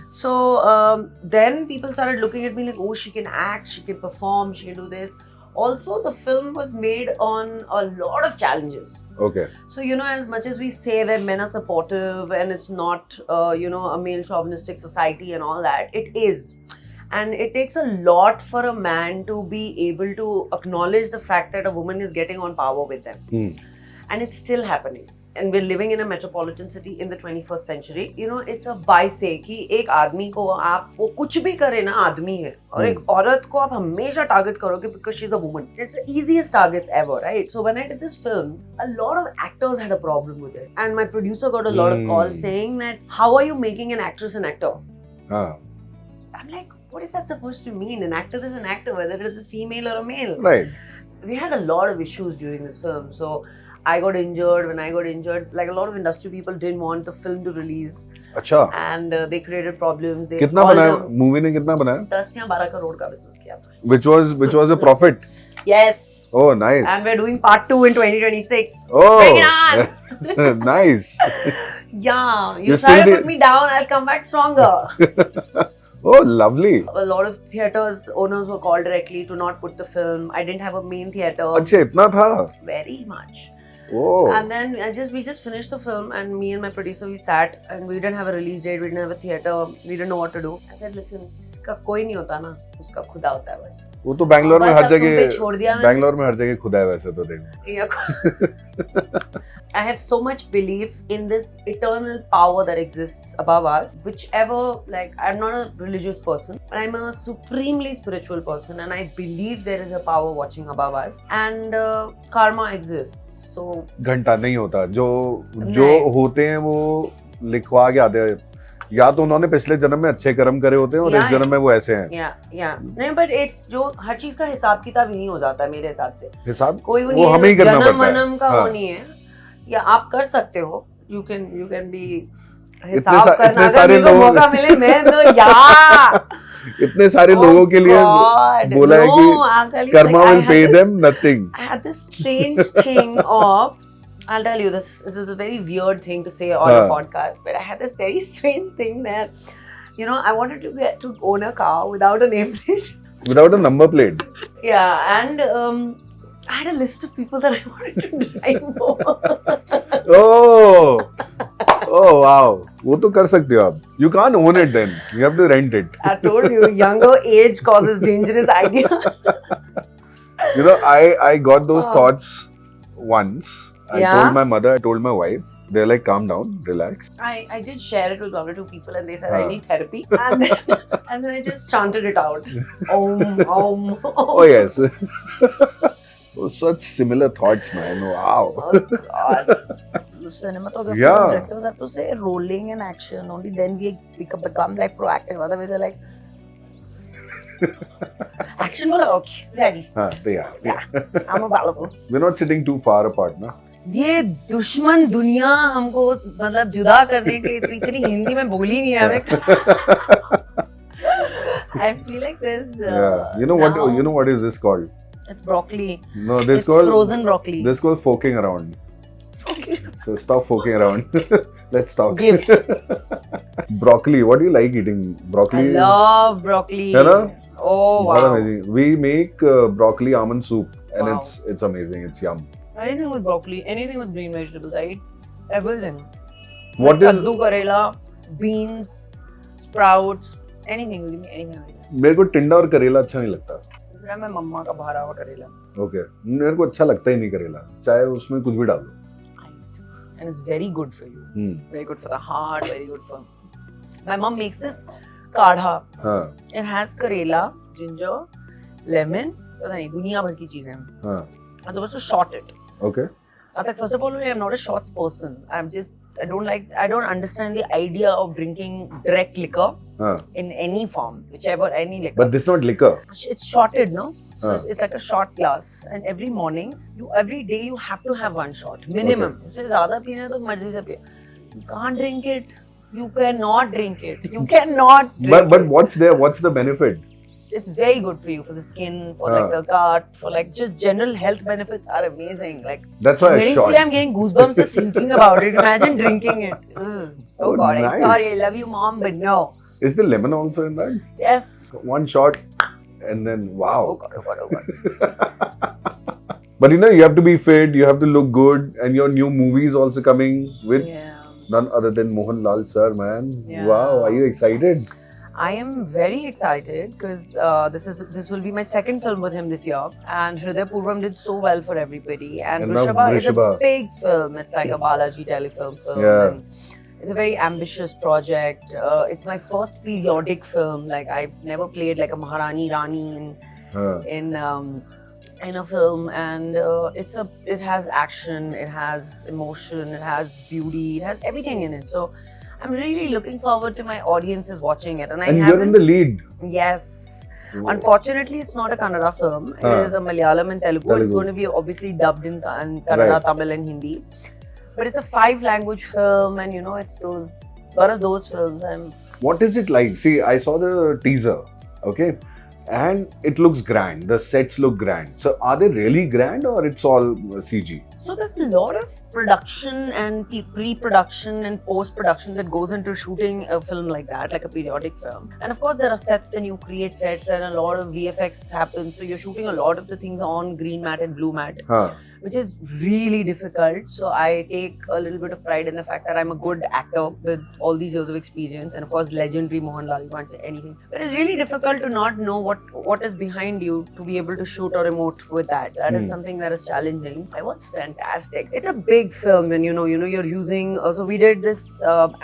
So then people started looking at me like, oh, she can act, she can perform, she can do this. Also, the film was made on a lot of challenges. Okay. So, as much as we say that men are supportive and it's not, a male chauvinistic society and all that, it is. And it takes a lot for a man to be able to acknowledge the fact that a woman is getting on power with them. And it's still happening. And we're living in a metropolitan city in the 21st century. It's a by-say कि एक आदमी को आप वो कुछ भी करे ना आदमी है और एक औरत को आप हमेशा टारगेट करोगे because she's a woman. It's the easiest targets ever, right? So when I did this film, a lot of actors had a problem with it. And my producer got a lot of calls saying that, how are you making an actress an actor? I'm like, what is that supposed to mean? An actor is an actor, whether it is a female or a male. Right. We had a lot of issues during this film. So I got injured. When I got injured, like a lot of industry people didn't want the film to release. अच्छा. And they created problems. They कितना बनाया? Movie ने कितना बनाया? 10 या 12 crore का business किया. Which was a profit. Yes. Oh, nice. And we're doing part 2 in 2026. Oh. Bring it on. Nice. Yeah. You try to put me down, I'll come back stronger. Oh, lovely. A lot of theatres owners were called directly to not put the film. I didn't have a main theatre. अच्छा इतना था? Very much. Oh. And then we just finished the film, and me and my producer, we sat and we didn't have a release date, we didn't have a theatre, we didn't know what to do. I said, listen, जिसका कोई नहीं होता ना, उसका खुदा होता है बस. वो तो बैंगलोर में हर जगह छोड़ दिया बैंगलोर में हर जगह खुदा है वैसे तो देखो. I have so much belief in this eternal power that exists above us. Whichever, like, I'm not a religious person, but I'm a supremely spiritual person, and I believe there is a power watching above us, and karma exists. So घंटा नहीं होता जो होते हैं वो लिखवा के आते हैं. या तो उन्होंने पिछले जन्म में अच्छे कर्म करे होते हैं और इस जन्म में वो ऐसे हैं. नहीं, बट जो हर चीज का हिसाब किताब यही हो जाता है मेरे हिसाब से. हिसाब कोई वो हमें ही करना पड़ता है. जन्म का वो नहीं है. या आप कर सकते हो. You can be हिसाब करना. अगर मेरे को मौका मिले मैं तो इतने सारे लोगों के लिए बोला है कि Karma will pay them nothing. I had this strange thing of, I'll tell you, this is a very weird thing to say on a podcast, but I had this very strange thing that, I wanted to get to own a car without a name plate. Without a number plate. Yeah, and I had a list of people that I wanted to drive for. Oh wow. वो तो कर सकते हो आप. You can't own it then. You have to rent it. I told you, younger age causes dangerous ideas. I got those thoughts once. I told my mother, I told my wife. They're like, calm down, relax. I did share it with one or two people, and they said I need therapy. And then I just chanted it out. Om. Oh yes. Oh, such similar thoughts, man. Wow. Oh God. Cinematographers and directors have to say rolling and action. Only then we become like proactive. Otherwise, they're like, action bola, okay, ready. Yeah. I'm available. We're not sitting too far apart, na? ये दुश्मन दुनिया हमको मतलब जुदा करने के इतनी हिंदी में बोली नहीं है. I feel like there's you know what is this called? It's broccoli. No, this it's called frozen broccoli. This called forking around. So stop forking around. Let's talk. Give. Broccoli. What do you like eating? Broccoli. I love broccoli. Yeah, oh wow. What amazing. We make broccoli almond soup, and it's amazing. It's yum. Anything with broccoli, anything with green vegetables, I eat everything. What is kaddu, karela, beans, sprouts, anything. Give me anything. मेरे को टिंडा और करेला अच्छा नहीं लगता. इसलिए मैं मम्मा का भरा हुआ करेला. Okay. मेरे को अच्छा लगता ही नहीं करेला. चाहे उसमें कुछ भी डाल दो. And it's very good for you. Very good for the heart. Very good for. My mom makes this kadha. It has karela, ginger, lemon. पता नहीं दुनिया भर की चीजें हैं. I'm supposed to shot it. Okay. I was like, first of all, I'm not a shots person. I don't understand the idea of drinking direct liquor in any form, any liquor. But this is not liquor. It's shotted, no? So it's like a shot glass, and every day you have to have one shot minimum. इससे ज़्यादा पीना है तो मर्जी से पिए. You can't drink it. You cannot drink it. You cannot drink But it. what's the benefit? It's very good for you, for the skin, for like the gut, for like just general health benefits are amazing. Like That's why I shot. I'm getting goosebumps just thinking about it. Imagine drinking it. Oh Oh, God, nice. I'm sorry, I love you, mom, but no. Is the lemon also in that? Yes. One shot and then Oh wow. God, oh God, oh God. But you know, you have to be fit, you have to look good, and your new movie is also coming with Yeah. none other than Mohanlal sir, man. Yeah. Wow, are you excited? I am very excited because this will be my second film with him this year, and Hriday Purvam did so well for everybody. And And now Vrishabha is a Vrishabha. big film. It's like a Balaji telefilm film. Yeah. And it's a very ambitious project. It's my first periodic film. Like I've never played like a Maharani Rani Huh. in a film, and it has action, it has emotion, it has beauty, it has everything in it. So I'm really looking forward to my audiences watching it. And And you're in the lead. Yes. Unfortunately, it's not a Kannada film. It is a Malayalam and Telugu. It's Telugu. going to be obviously dubbed in Kannada, Right. Tamil, and Hindi. But it's a 5-language film, and it's one of those films. What is it like? See, I saw the teaser, okay? And it looks grand. The sets look grand. So are they really grand or it's all CG? So there's a lot of production and pre-production and post-production that goes into shooting a film like that, like a periodic film. And of course there are sets, then you create sets, and a lot of VFX happens. So you're shooting a lot of the things on green mat and blue mat, Huh. which is really difficult. So I take a little bit of pride in the fact that I'm a good actor with all these years of experience, and of course legendary Mohanlal, you can't say anything. But it's really difficult to not know what is behind you to be able to shoot or emote with that. That is something that is challenging. It was fantastic. It's a big film, and you're using. So we did this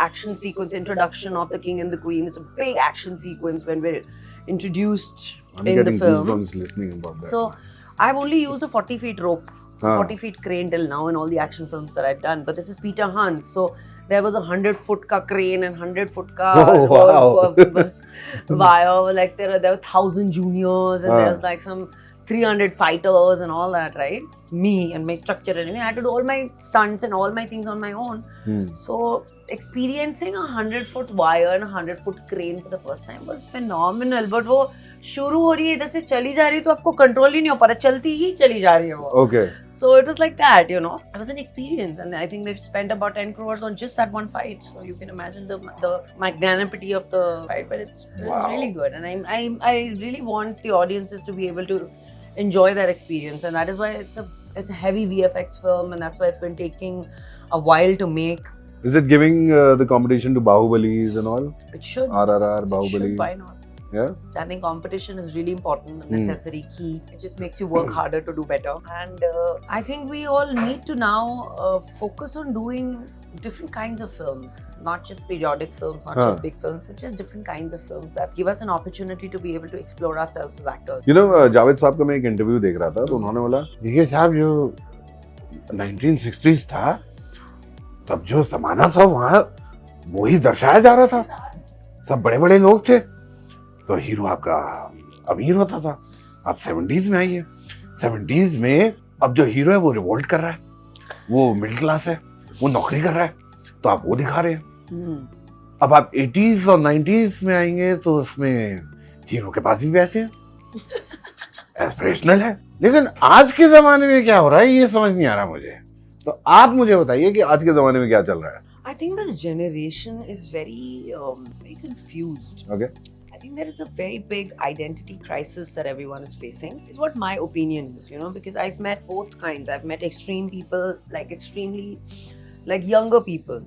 action sequence introduction of the king and the queen. It's a big action sequence when we're introduced I'm in the getting film. goosebumps listening about that. So I've only used a 40 feet rope. Ah. 40 feet crane till now in all the action films that I've done. But this is Peter Hans. So there was a 100-foot ka crane and 100-foot ka Oh, wow. wire. Like there were 1,000 juniors and Ah. there's like some 300 fighters and all that, right? Me and my structure and everything. I had to do all my stunts and all my things on my own. So experiencing a 100-foot wire and a 100-foot crane for the first time was phenomenal. But वो शुरू हो रही है इधर से चली जा रही है तो आपको कंट्रोल ही नहीं हो पा रहा, चलती ही चली जा रही है वो. Okay. So it was like that, It was an experience, and I think they've spent about 10 crores on just that one fight. So you can imagine the magnanimity of the fight, but it's Wow. really good, and I really want the audiences to be able to enjoy that experience, and that is why it's a heavy VFX film, and that's why it's been taking a while to make. Is it giving the competition to Bahubalis and all? It should. RRR, It Bahubali. should, why not? Yeah. I think competition is really important, a necessary key. It just makes you work harder to do better. And I think we all need to now focus on doing different kinds of films, not just periodic films, not just big films, but just different kinds of films that give us an opportunity to be able to explore ourselves as actors. You know, Javed साहब का मैं एक interview देख रहा था तो उन्होंने बोला देखिए साहब जो 1960s था तब जो जमाना था वहाँ वही दर्शाया जा रहा था, सब बड़े बड़े लोग थे तो हीरो आपका अमीर होता था. आप 70s में आइए, 70s में अब जो हीरो है वो रिवोल्ट कर रहा है, वो मिडिल क्लास है, वो नौकरी कर रहा है, तो आप वो दिखा रहे हैं. अब आप 80s और 90s में आएंगे तो उसमें हीरो के पास भी पैसे हैं, एस्पिरेशनल है. लेकिन आज के जमाने में क्या हो रहा है ये समझ नहीं आ रहा मुझे. तो आप मुझे बताइए कि आज के जमाने में क्या चल रहा है. I think this generation is very confused. Okay. I think there is a very big identity crisis that everyone is facing, is what my opinion is, because I've met both kinds. I've met extreme people, like extremely, like younger people.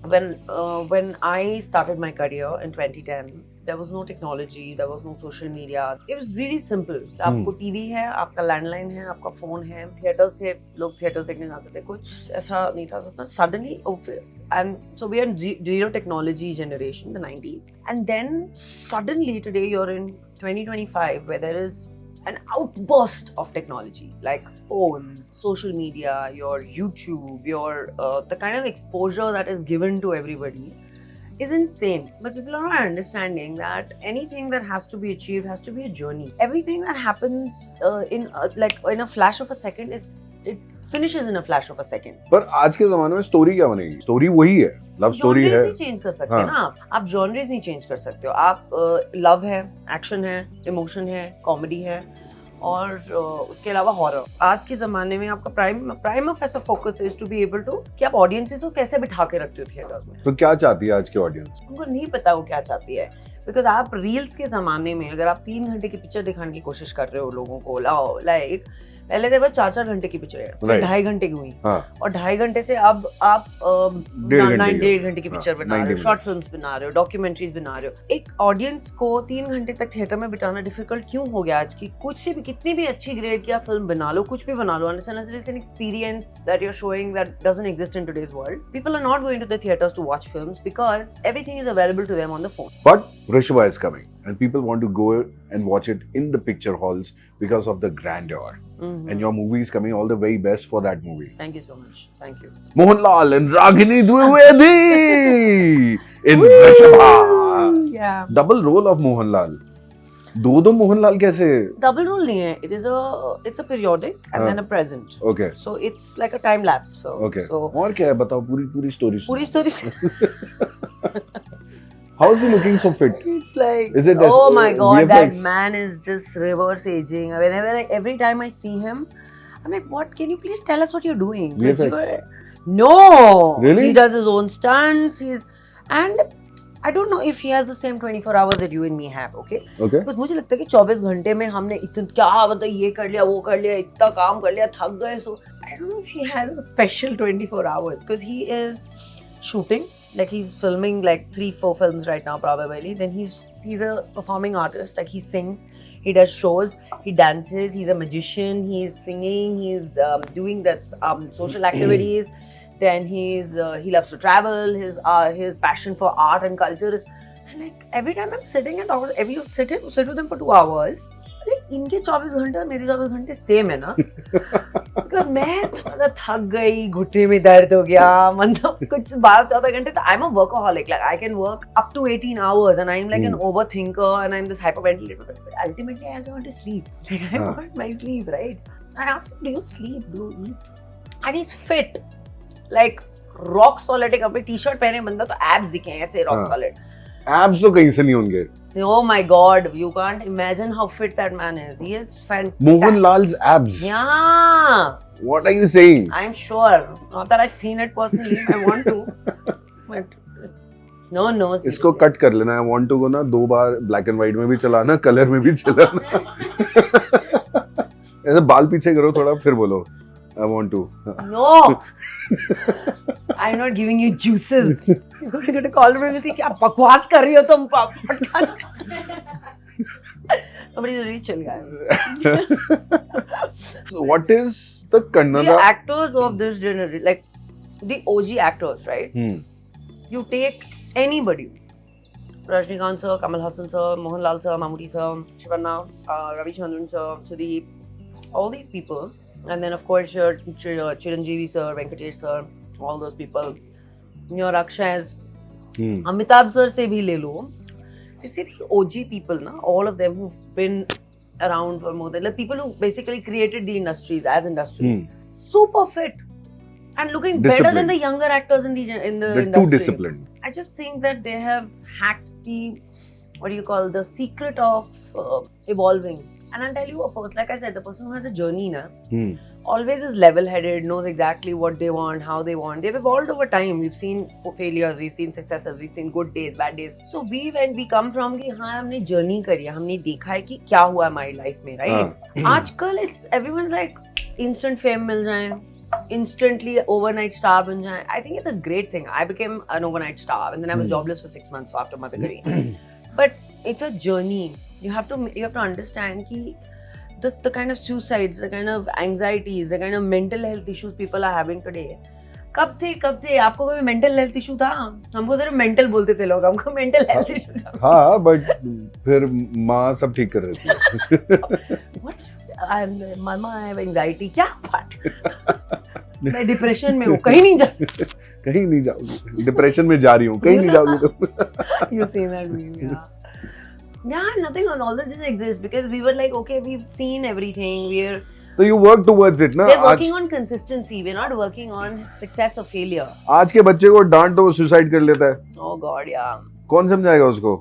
When I started my career in 2010, there was no technology, there was no social media. It was really simple. आपको TV है, आपका landline है, आपका phone है, theatres थे, लोग theatres देखने जाते थे, कुछ ऐसा नहीं था. Suddenly, and so we are zero technology generation, the 90s. And then suddenly today you're in 2025 where there is an outburst of technology, like phones, social media, your YouTube, your the kind of exposure that is given to everybody is insane. But people are not understanding that anything that has to be achieved has to be a journey. Everything that happens in a flash of a second finishes in a flash of a second. पर आज के जमाने में story क्या बनेगी? Story वही है, love story है. नहीं चेंज कर सकते हाँ. ना आप जॉनर्स नहीं चेंज कर सकते हो आप. लव है, एक्शन है, इमोशन है, कॉमेडी है और उसके अलावा हॉरर. आज के जमाने में आपका प्राइम ऑफ ऐसा focus is to be able to कि आप ऑडियंसेस को कैसे बिठा के रखते हो थिएटर्स में. तो क्या चाहती है आज की ऑडियंस? उनको नहीं पता वो क्या चाहती है. बिकॉज आप रील्स के जमाने में अगर आप 3 घंटे की पिक्चर दिखाने की कोशिश कर रहे हो लोगों को, लाओ लाइक पहले थे वो 4-4 घंटे की पिक्चर है, फिर Right. 2.5 घंटे की हुई. हाँ. और 2.5 घंटे से अब आप 1.5 घंटे की पिक्चर बना रहे हो, शॉर्ट फिल्म्स बना रहे हो, डॉक्यूमेंट्रीज बना रहे हो. एक ऑडियंस को 3 घंटे तक थिएटर में बिताना डिफिकल्ट क्यों हो गया आज की? कुछ भी कितनी भी अच्छी ग्रेड की आप फिल्म बना लो, कुछ भी बना लो, unless it's an experience that you're showing that doesn't exist in today's world. People are not going to the theaters to watch films because everything is available to them on the phone. But Rishabha is coming and people want to go and watch it in the picture halls because of the grandeur. Mm-hmm. And your movie is coming. All the very best for that movie. Thank you so much. Thank you. Mohanlal and Ragini Dwivedi in Rishabha. Yeah. Double role of Mohanlal. दो मोहनलाल कैसे? Double role नहीं है. It's a periodic and then a present. Okay. So it's like a time lapse film. Okay. So और क्या है बताओ पूरी story. पूरी story. How is he looking so fit? It's like, Is it oh my god, VFX? that man is just reverse aging. Every time I see him, I'm like, what? Can you please tell us what you're doing? 'Cause VFX? No. Really? He does his own stunts. And I don't know if he has the same 24 hours that you and me have, okay? Okay. Because मुझे लगता है कि 24 घंटे में हमने इतना क्या मतलब ये कर लिया, वो कर लिया, इतना काम कर लिया, थक गए. So I don't know if he has a special 24 hours because he is shooting. Like he's filming like 3-4 films right now probably. Then he's a performing artist. Like he sings, he does shows, he dances, he's a magician, he's singing, he's doing that social activities. Then he loves to travel. His passion for art and culture. And like every time I'm sitting and every you sit with him for 2 hours. Like इनके 24 घंटे और मेरे 24 घंटे same है ना. Because मैं थोड़ा थक गई, घुटने में दर्द हो गया, मतलब कुछ 12-14 घंटे से. I'm a workaholic. Like I can work up to 18 hours and I'm like an overthinker and I'm this hyperventilator. But ultimately I also want to sleep. Like I want my sleep, right? I asked him, do you sleep? Do you eat? And he's fit. Like rock solid. एक अपने T-shirt पहने बंदा तो abs दिखे ऐसे rock solid. Abs तो कहीं से नहीं होंगे. Oh my god, you can't imagine how fit that man is. He is fantastic. Mohanlal's abs. Yeah. What are you saying? I'm sure. Not that I've seen it personally. I want to. But no. Seriously. इसको cut कर लेना. I want to go ना 2 बार black and white में भी चलाना, color में भी चलाना. ऐसे बाल पीछे करो थोड़ा फिर बोलो. I want to. No. I'm not giving you juices. He's going to get a call from me. क्या बकवास कर रही हो तुम? But he's a really chill guy. So what is the Kannada? The actors of this generation, like the OG actors, right? You take anybody. Rajnikant sir, Kamal Hassan sir, Mohanlal sir, Mammootty sir, Shivanna, Ravichandran sir, Sudeep, all these people. And then of course your Chiranjeevi sir, Venkatesh sir, all those people. Your Akshay's, Amitabh sir se bhi le lo. You see the OG people, na, all of them who've been around for more than, like people who basically created the industries as industries, super fit and looking better than the younger actors in the industry. They're too disciplined. I just think that they have hacked the secret of evolving. And I'll tell you a person, like I said, the person who has a journey always is level-headed, knows exactly what they want, how they want. They've evolved over time. We've seen failures, we've seen successes, we've seen good days, bad days. So when we come from कि हाँ हमने journey करी है, हमने देखा है कि क्या हुआ हमारी life में, right? आजकल everyone's like instant fame मिल जाए, instantly overnight star बन जाए. I think it's a great thing. I became an overnight star and then I was jobless for 6 months after Madhukari. But it's a journey. You have to understand कि the kind of suicides, the kind of anxieties, the kind of mental health issues people are having today. कब थे आपको कोई mental health issue था? हमको सिर्फ mental बोलते थे लोग, हमको mental health issue था. हाँ, but फिर माँ सब ठीक कर देती है. What? Mama, I have anxiety. क्या बात? मैं डिप्रेशन में हूँ, कहीं नहीं जाऊँगी. डिप्रेशन में जा रही हूँ, कहीं नहीं जाऊँगी तुम. You seen that meme, yeah. Yeah, nothing on all of this exists because we were like, okay, we've seen everything. So you work towards it, na? We're working on consistency. We're not working on success or failure. आज के बच्चे को डांट तो वो suicide कर लेता है. Oh God, yeah. कौन समझाएगा उसको?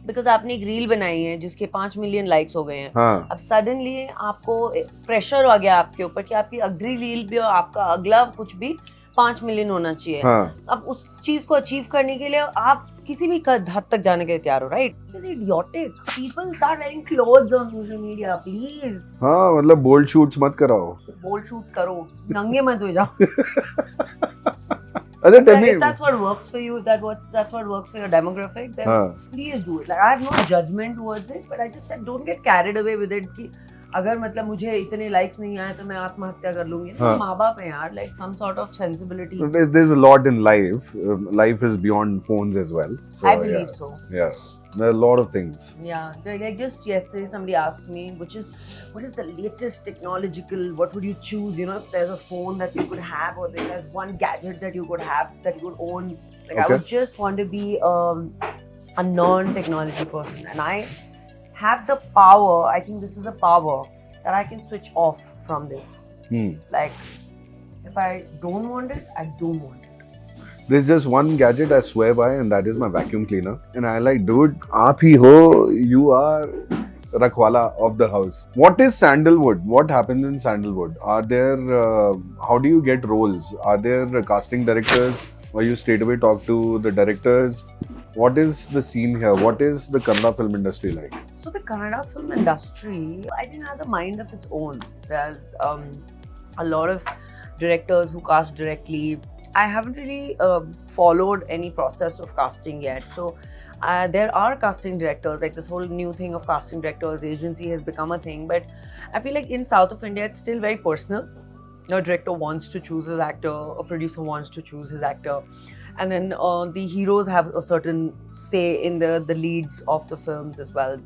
Because आपने एक रील बनाई है जिसके 5 मिलियन लाइक्स हो गए हैं. हाँ. अब सडनली आपको प्रेशर आ गया आपके ऊपर कि आपकी अगली रील भी और आपका अगला कुछ भी 5 मिलियन होना चाहिए. हाँ. अब उस चीज को अचीव करने के लिए आप किसी भी हद तक जाने के लिए तैयार हो, right? Just idiotic. People start wearing clothes on social media, please. हाँ, मतलब बोल्ड शूट्स मत कराओ. बोल्ड शूट करो, नंगे मत हो जाओ. अच्छा, tell me. If that's what works for you, that's what works for your demographic, then please do it. Like I have no judgment towards it, but I just said don't get carried away with it कि अगर मतलब मुझे इतने likes नहीं आए तो मैं आत्महत्या कर लूंगी. माँ बाप हैं यार, like some sort of sensibility. There's a lot in life. Life is beyond phones as well. So, I believe so. Yeah. There are a lot of things. Yeah, like just yesterday somebody asked me, what is the latest technological, what would you choose, you know, if there's a phone that you could have or there's one gadget that you could have, that you could own. Like I would just want to be a non-technology person, and I have the power, I think this is a power that I can switch off from this. Like, if I don't want it, I don't want it. There's just one gadget I swear by, and that is my vacuum cleaner. And I like, dude, aap hi ho, you are Rakhwala of the house. What is sandalwood? What happens in sandalwood? Are there, how do you get roles? Are there casting directors, or you straight away talk to the directors? What is the scene here? What is the Kannada film industry like? So the Kannada film industry, I think, has a mind of its own. There's a lot of directors who cast directly. I haven't really followed any process of casting yet. So there are casting directors, like this whole new thing of casting directors, agency has become a thing. But I feel like in South of India, it's still very personal. A director wants to choose his actor, a producer wants to choose his actor. And then the heroes have a certain say in the leads of the films as well.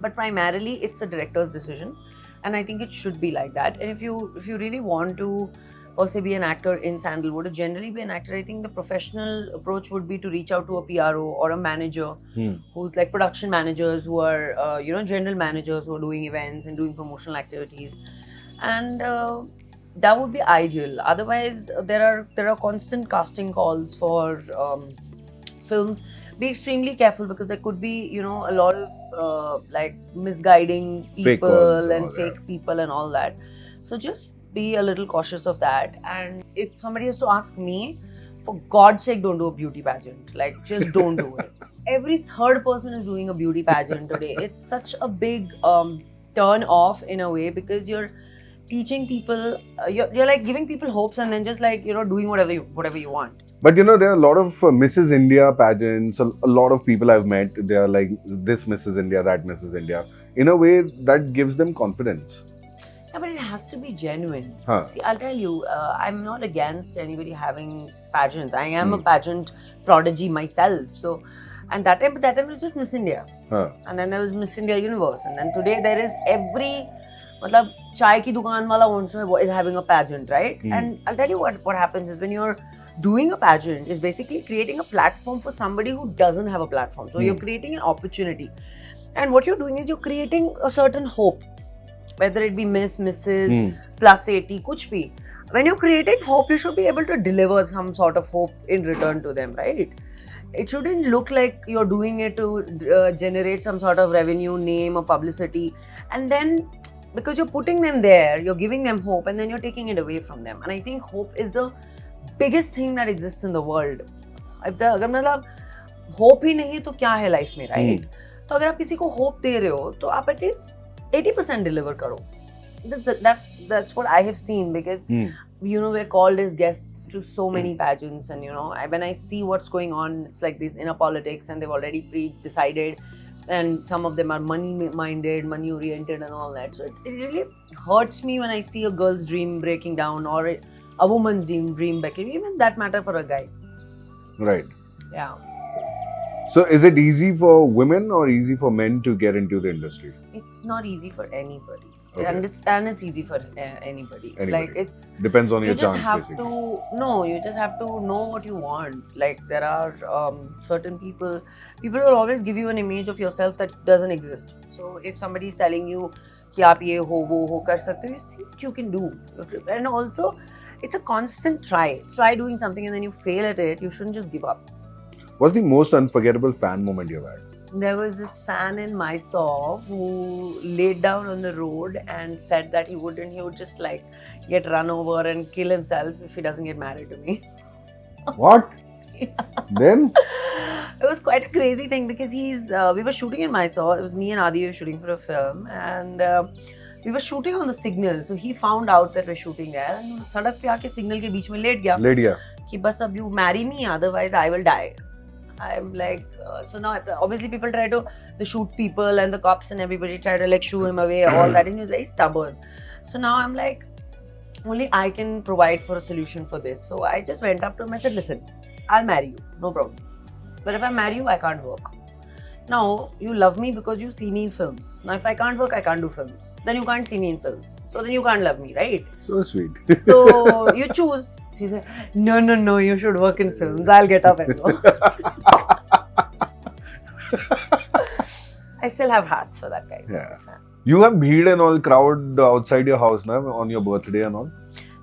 But primarily, it's a director's decision. And I think it should be like that. And if you really want to also be an actor in Sandalwood, or generally be an actor, I think the professional approach would be to reach out to a PRO or a manager who's like production managers who are, general managers who are doing events and doing promotional activities. And that would be ideal. Otherwise, there are constant casting calls for films. Be extremely careful because there could be, a lot of like misguiding people and fake people and all that. So just be a little cautious of that. And if somebody has to ask me, for God's sake, don't do a beauty pageant. Like, just don't do it. Every third person is doing a beauty pageant today. It's such a big turn off in a way because you're teaching people, you're like giving people hopes and then just like, doing whatever you want. But there are a lot of Mrs. India pageants. A lot of people I've met, they are like this Mrs. India, that Mrs. India. In a way that gives them confidence. Yeah, but it has to be genuine. Huh. See, I'll tell you, I'm not against anybody having pageants. I am a pageant prodigy myself. So, and that time was just Miss India. Huh. And then there was Miss India Universe. And then today there is every, matlab, chai ki dukaan wala also is having a pageant, right? And I'll tell you what happens is when you're doing a pageant is basically creating a platform for somebody who doesn't have a platform. So you're creating an opportunity. And what you're doing is you're creating a certain hope. Whether it be Miss, Mrs, plus 80, kuch bhi. When you're creating hope, you should be able to deliver some sort of hope in return to them, right? It shouldn't look like you're doing it to generate some sort of revenue, name, or publicity. And then, because you're putting them there, you're giving them hope, and then you're taking it away from them. And I think hope is the biggest thing that exists in the world. If the अगर मतलब hope ही नहीं तो क्या है life में, right? तो अगर आप किसी को hope दे रहे हो, तो आप at least 80% deliver karo. That's what I have seen because we're called as guests to so many pageants, and when I see what's going on, it's like this inner politics, and they've already pre-decided, and some of them are money-minded, money-oriented, and all that. So it really hurts me when I see a girl's dream breaking down or a woman's dream breaking. Even that matter for a guy. Right. Yeah. So is it easy for women or easy for men to get into the industry? It's not easy for anybody. and it's easy for anybody. Anybody. Like it's Depends on you your just chance, have basically. you just have to know what you want. Like there are certain people will always give you an image of yourself that doesn't exist. So if somebody is telling you कि आप ये हो वो हो कर सकते हो, you see what you can do. And also it's a constant try doing something, and then you fail at it, you shouldn't just give up. What's the most unforgettable fan moment you've had? There was this fan in Mysore who laid down on the road and said that he would just like get run over and kill himself if he doesn't get married to me. What? Then? It was quite a crazy thing because we were shooting in Mysore. It was me and Adi were shooting for a film, and we were shooting on the signal. So he found out that we're shooting there, and सड़क पे आके signal के बीच में late गया Lady. कि बस अब you marry me, otherwise I will die. I'm like, so now obviously people try to shoot people, and the cops and everybody try to like shoo him away, all that, and he was very stubborn. So now I'm like, only I can provide for a solution for this. So I just went up to him and said, listen, I'll marry you, no problem. But if I marry you, I can't work. Now, you love me because you see me in films. Now, if I can't work, I can't do films. Then you can't see me in films. So then you can't love me, right? So sweet. So you choose. He said, no, you should work in films. I'll get up and go. I still have hearts for that guy. Yeah. You have bheed and all crowd outside your house now on your birthday and all?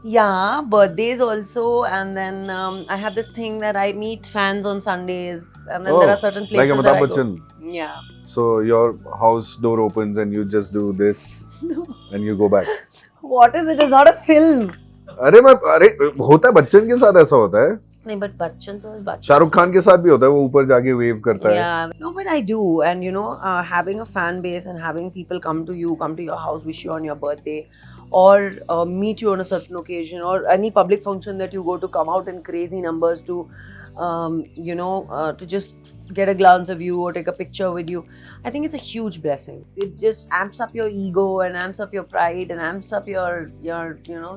Yeah, birthdays also, and then I have this thing that I meet fans on Sundays, and then there are certain places like that Amitabh I go. Bachchan. Yeah. So your house door opens and you just do this and you go back. What is it? It's not a film. अरे होता है बच्चन के साथ ऐसा होता है नहीं, but Bachchan so Bachchan. Shahrukh Khan के साथ भी होता है वो ऊपर जाके वेव करता है Yeah, no, but I do, and you know, having a fan base and having people come to your house, wish you on your birthday, or meet you on a certain occasion, or any public function that you go to, come out in crazy numbers to, to just get a glance of you or take a picture with you. I think it's a huge blessing. It just amps up your ego and amps up your pride and amps up your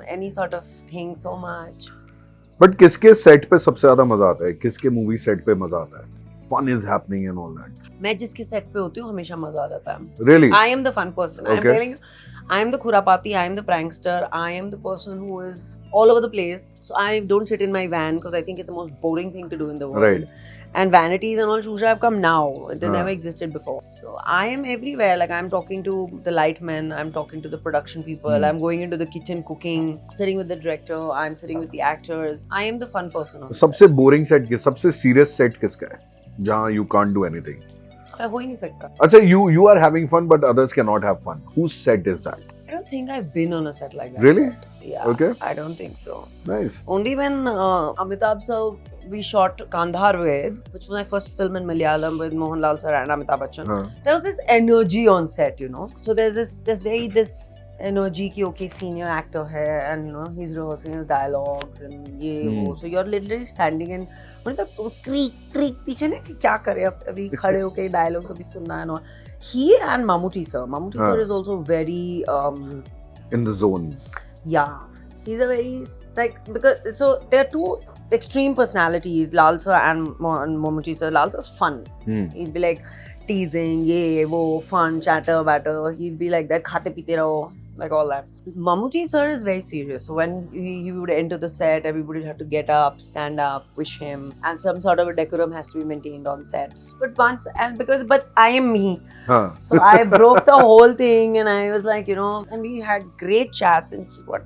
any sort of thing so much. But किसके set पे सबसे ज्यादा मजा आता है किसके movie set पे मजा आता है fun is happening and all that मैं जिसके सेट पे होती हूँ हमेशा मजा आ जाता है. Really I am the fun person. I'm Okay. telling you, I am the khurapati, I am the prankster, I am the person who is all over the place. So I don't sit in my van because I think it's the most boring thing to do in the world. Right. And vanities and all shusha have come now. They Huh. never existed before. So I am everywhere. Like I'm talking to the light men, I'm talking to the production people, I'm going into the kitchen cooking, sitting with the director, I'm sitting with the actors. I am the fun person on सबसे boring set सबसे serious set किसका है जहाँ you can't do anything set. हो ही नहीं सकता. अच्छा you are having fun but others cannot have fun whose set is that I don't think I've been on a set like that. Really? yet. Yeah. Okay. I don't think so. nice Only when Amitabh sir we shot Kandhar with, which was my first film in Malayalam with Mohanlal sir and Amitabh Bachchan. हाँ There was this energy on set, you know. So there's this energy ki okay senior actor hai, and you know he's rehearsing his dialogues and ye wo. So you're literally standing and मतलब creak पीछे ना कि क्या करे अभी खड़े होके dialogues अभी सुनना है ना. He and Mammootty sir हाँ. is also very in the zone yeah, he's a very like because so there are two extreme personalities, Lal sir and Mammootty sir. Lal sir's fun. He'd be like teasing, ye wo, fun, chatter, batter. He'd be like that, khate pite raho, like all that. Mammootty sir is very serious. So when he would enter the set, everybody would have to get up, stand up, wish him, and some sort of a decorum has to be maintained on sets. But I am me. हाँ So I broke the whole thing, and I was like, and we had great chats, and what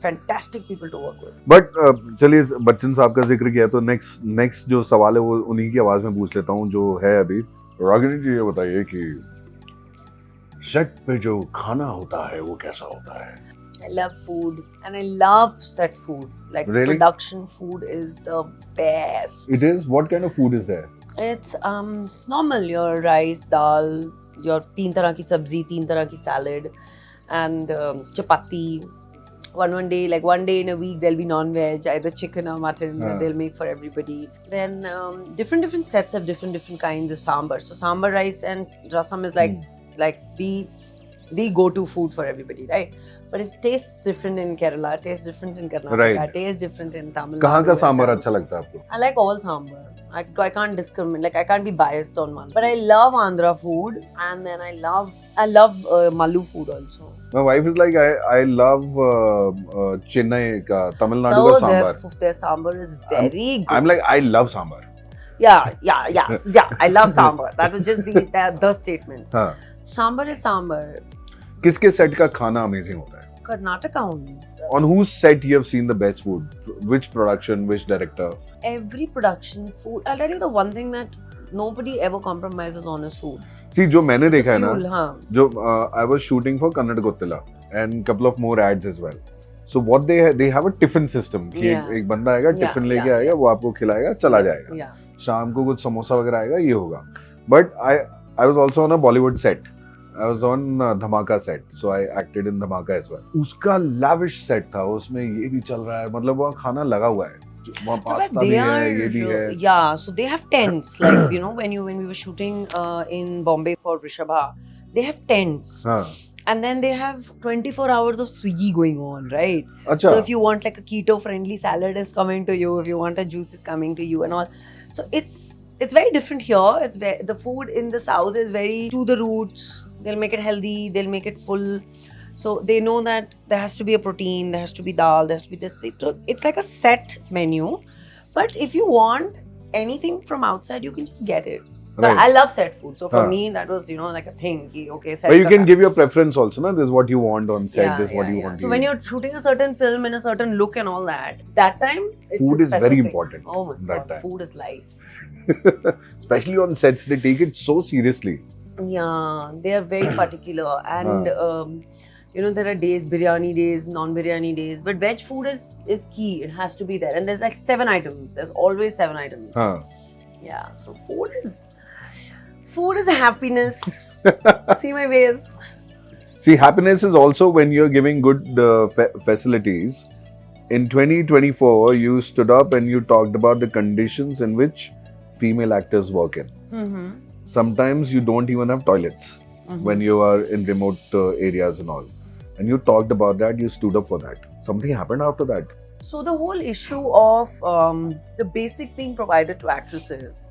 fantastic people to work with. But चलिए बच्चन साहब का जिक्र किया तो next जो सवाल है वो उन्हीं की आवाज में पूछ लेता हूँ जो है अभी रागिनी जी ये बताइए कि सेट पे जो खाना होता है वो कैसा होता है I love food, and I love set food. Like Really? production food is the best. It is what kind of food is there It's normal, your rice, dal, your तीन तरह की सब्जी, तीन तरह की salad, and chapati. One day, like one day in a week, there'll be non-veg, either chicken or mutton, Yeah. that they'll make for everybody. Then different sets have different kinds of sambar. So sambar rice and rasam is like the go-to food for everybody, right? But it tastes different in Kerala, it tastes different in Karnataka, Right. it tastes different in Tamil कहाँ Nadu, का and sambar Tamil- अच्छा लगता है आपको I like all sambar. I can't discriminate. Like I can't be biased on one. But I love Andhra food, and then I love Mallu food also. My wife is like, I love Chennai ka Tamil Nadu ka sambar. Their sambar is very good. I'm like, I love sambar. Yeah. I love sambar. That would just be the statement. हाँ. Sambar is sambar. किसके set का खाना amazing होता है? Karnataka only. On whose set you have seen the best food? Which production? Which director? Every production food. I'll tell you the one thing that nobody ever compromises on is food. See, जो मैंने देखा है fuel, ना, हाँ. जो I was shooting for Kannada Gottila and couple of more ads as well. So what they have a tiffin system. कि एक बंदा आएगा, टिफिन लेके आएगा, वो आपको खिलाएगा, चला जाएगा. Yeah. शाम को कुछ समोसा वगैरह आएगा, ये होगा. But I was also on a Bollywood set. I was on Dhamaka set, so I acted in Dhamaka as well. उसका lavish set था, उसमें ये भी चल रहा है, मतलब वहाँ खाना लगा हुआ है. वहाँ पास्ता भी है, ये भी है. Yeah, so they have tents, like you know when we were shooting in Bombay for Rishabha, they have tents. हाँ. And then they have 24 hours of Swiggy going on, right? अच्छा. So if you want like a keto-friendly salad is coming to you, if you want a juice is coming to you and all. So it's very different here. It's the food in the south is very to the roots. They'll make it healthy. They'll make it full. So they know that there has to be a protein, there has to be dal, there has to be this. So it's like a set menu. But if you want anything from outside, you can just get it. But Right. I love set food. So for me, that was, like a thing. Okay, set But you can give your preference also, na? This is what you want on set, Yeah, this is what you yeah. want So to when eat. you're shooting a certain film in a certain look and all that time, it's Food just is very specific. important Oh my that god, time. food is life. Especially on sets, they take it so seriously. Yeah, they are very particular. And, there are days, biryani days, non-biryani days. But veg food is key. It has to be there. And there's like 7 items. There's always 7 items. Huh. Yeah, so food is a happiness. See my ways. See, happiness is also when you're giving good facilities. In 2024, you stood up and you talked about the conditions in which female actors work in. Mm-hmm. Sometimes you don't even have toilets when you are in remote areas and all. And you talked about that, you stood up for that. Something happened after that. So the whole issue of the basics being provided to actresses,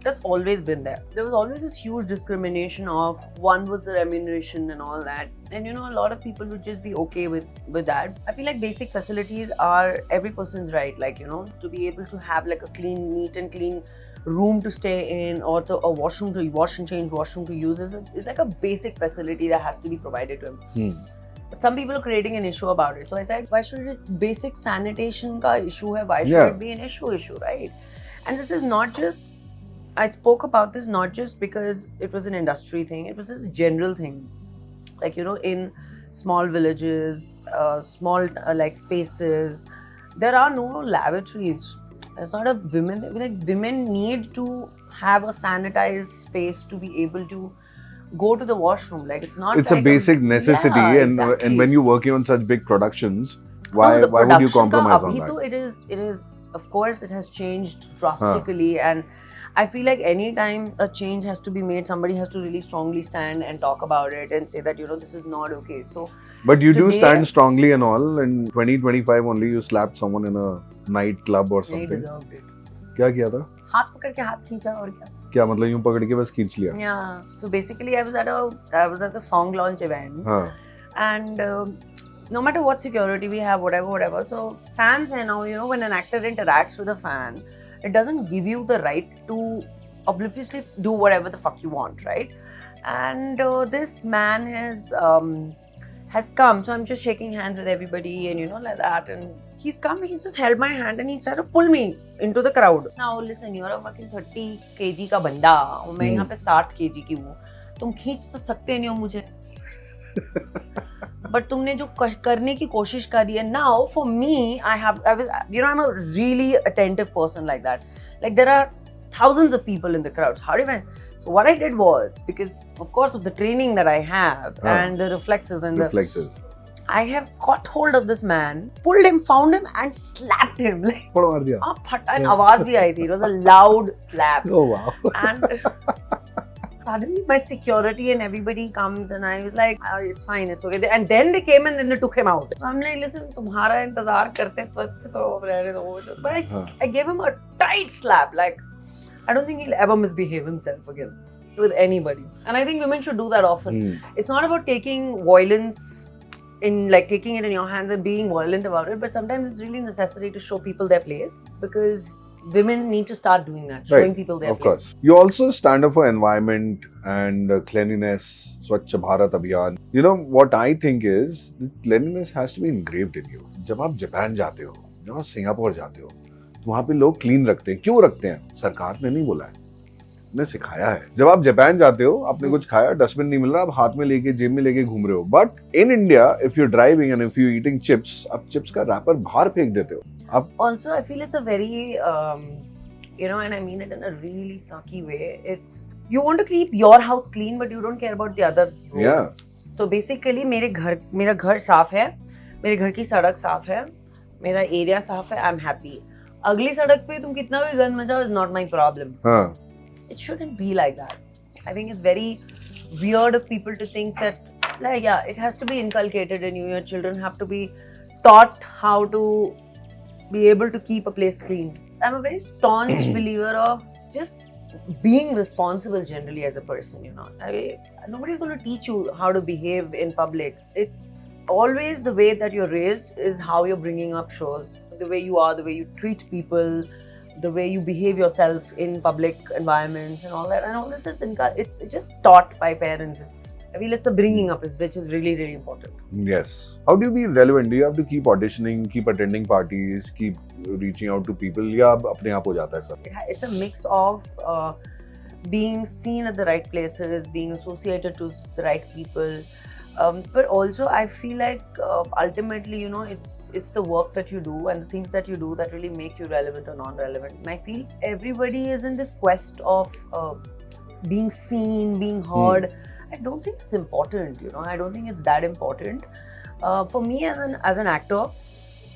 that's always been there. There was always this huge discrimination of one was the remuneration and all that. And a lot of people would just be okay with that. I feel like basic facilities are every person's right. Like, to be able to have like a neat and clean room to stay in, or a washroom to wash and change, washroom to use is like a basic facility that has to be provided to him. Some people are creating an issue about it. So I said, why should it basic sanitation ka issue hai? Why should it be an issue, right? And this is not just, I spoke about this not just because it was an industry thing, it was just a general thing. Like, in small villages, small like spaces, there are no lavatories. It's not a women need to have a sanitized space to be able to go to the washroom. Like it's not. It's like a basic necessity, exactly. and when you're working on such big productions, why would you compromise on that? It is of course it has changed drastically, and I feel like anytime a change has to be made, somebody has to really strongly stand and talk about it and say that this is not okay. So, but you do stand strongly and all. In 2025 only, you slapped someone in a night club or something. They deserved it. क्या किया था? हाथ पकड़ के हाथ खींचा और क्या? क्या मतलब यूं पकड़ के बस खींच लिया? Yeah. So basically, I was at a song launch event, and no matter what security we have, whatever. So fans, when an actor interacts with a fan, it doesn't give you the right to obliviously do whatever the fuck you want, right? And this man has come, so I'm just shaking hands with everybody and like that, and he's come, he's just held my hand and he tried to pull me into the crowd. Now listen, you're a fucking 30 kg का बंदा और मैं यहाँ पे 60 kg की हूँ, तुम खींच तो सकते नहीं हो मुझे, but तुमने जो करने की कोशिश करी है. Now for me, I'm a really attentive person like that. Like there are thousands of people in the crowds. How do you find? So what I did was, because of course of the training that I have and the reflexes I have got hold of this man, pulled him, found him and slapped him. Like, and आवाज भी आई थी. It was a loud slap. Oh wow. And suddenly my security and everybody comes and I was like, it's fine, it's okay. And then they came and then they took him out. I'm like, listen, तुम्हारा इंतजार करते तो रहने दो. But I gave him a tight slap. Like, I don't think he'll ever misbehave himself again with anybody. And I think women should do that often. It's not about taking violence in like taking it in your hands and being violent about it, but sometimes it's really necessary to show people their place, because women need to start doing that, showing Right. people their Of place. course. You also stand up for environment and cleanliness, Swachh Bharat Abhiyan. You know, what I think is that cleanliness has to be engraved in you. जब आप Japan जाते हो, जब आप Singapore जाते हो, तो वहाँ पे लोग क्लीन रखते हैं. क्यों रखते हैं? सरकार ने नहीं बोला है, ने सिखाया है. जब आप जापान जाते हो, आपने कुछ खाया, डस्टबिन नहीं मिल रहा, आप हाथ में लेके जेब में लेके घूम रहे हो. But in India, if you driving and if you eating chips, आप चिप्स का रैपर बाहर फेंक देते हो. आप Also, I feel it's a very, and I mean it in a really snarky way. It's, you want to keep your house clean, but you don't care about the other road. yeah, So basically, मेरा घर साफ है, मेरे घर की सड़क साफ है, मेरा एरिया साफ है, I'm happy. अगली सड़क पे तुम कितना भी गंद मचाओ is not my problem. हाँ. It shouldn't be like that. I think it's very weird of people to think that, like, yeah, it has to be inculcated in you. Your children have to be taught how to be able to keep a place clean. I'm a very staunch believer of just being responsible generally as a person, nobody's going to teach you how to behave in public. It's always the way that you're raised is how you're bringing up shows. The way you are, the way you treat people, the way you behave yourself in public environments and all that. And all this is it's just taught by parents. I feel it's a bringing up which is really, really important. Yes. How do you be relevant? Do you have to keep auditioning, keep attending parties, keep reaching out to people? या अपने आप हो जाता है सब? It's a mix of being seen at the right places, being associated to the right people. But also, I feel like ultimately, it's the work that you do and the things that you do that really make you relevant or non-relevant. And I feel everybody is in this quest of being seen, being heard. I don't think it's important, I don't think it's that important. For me as an actor,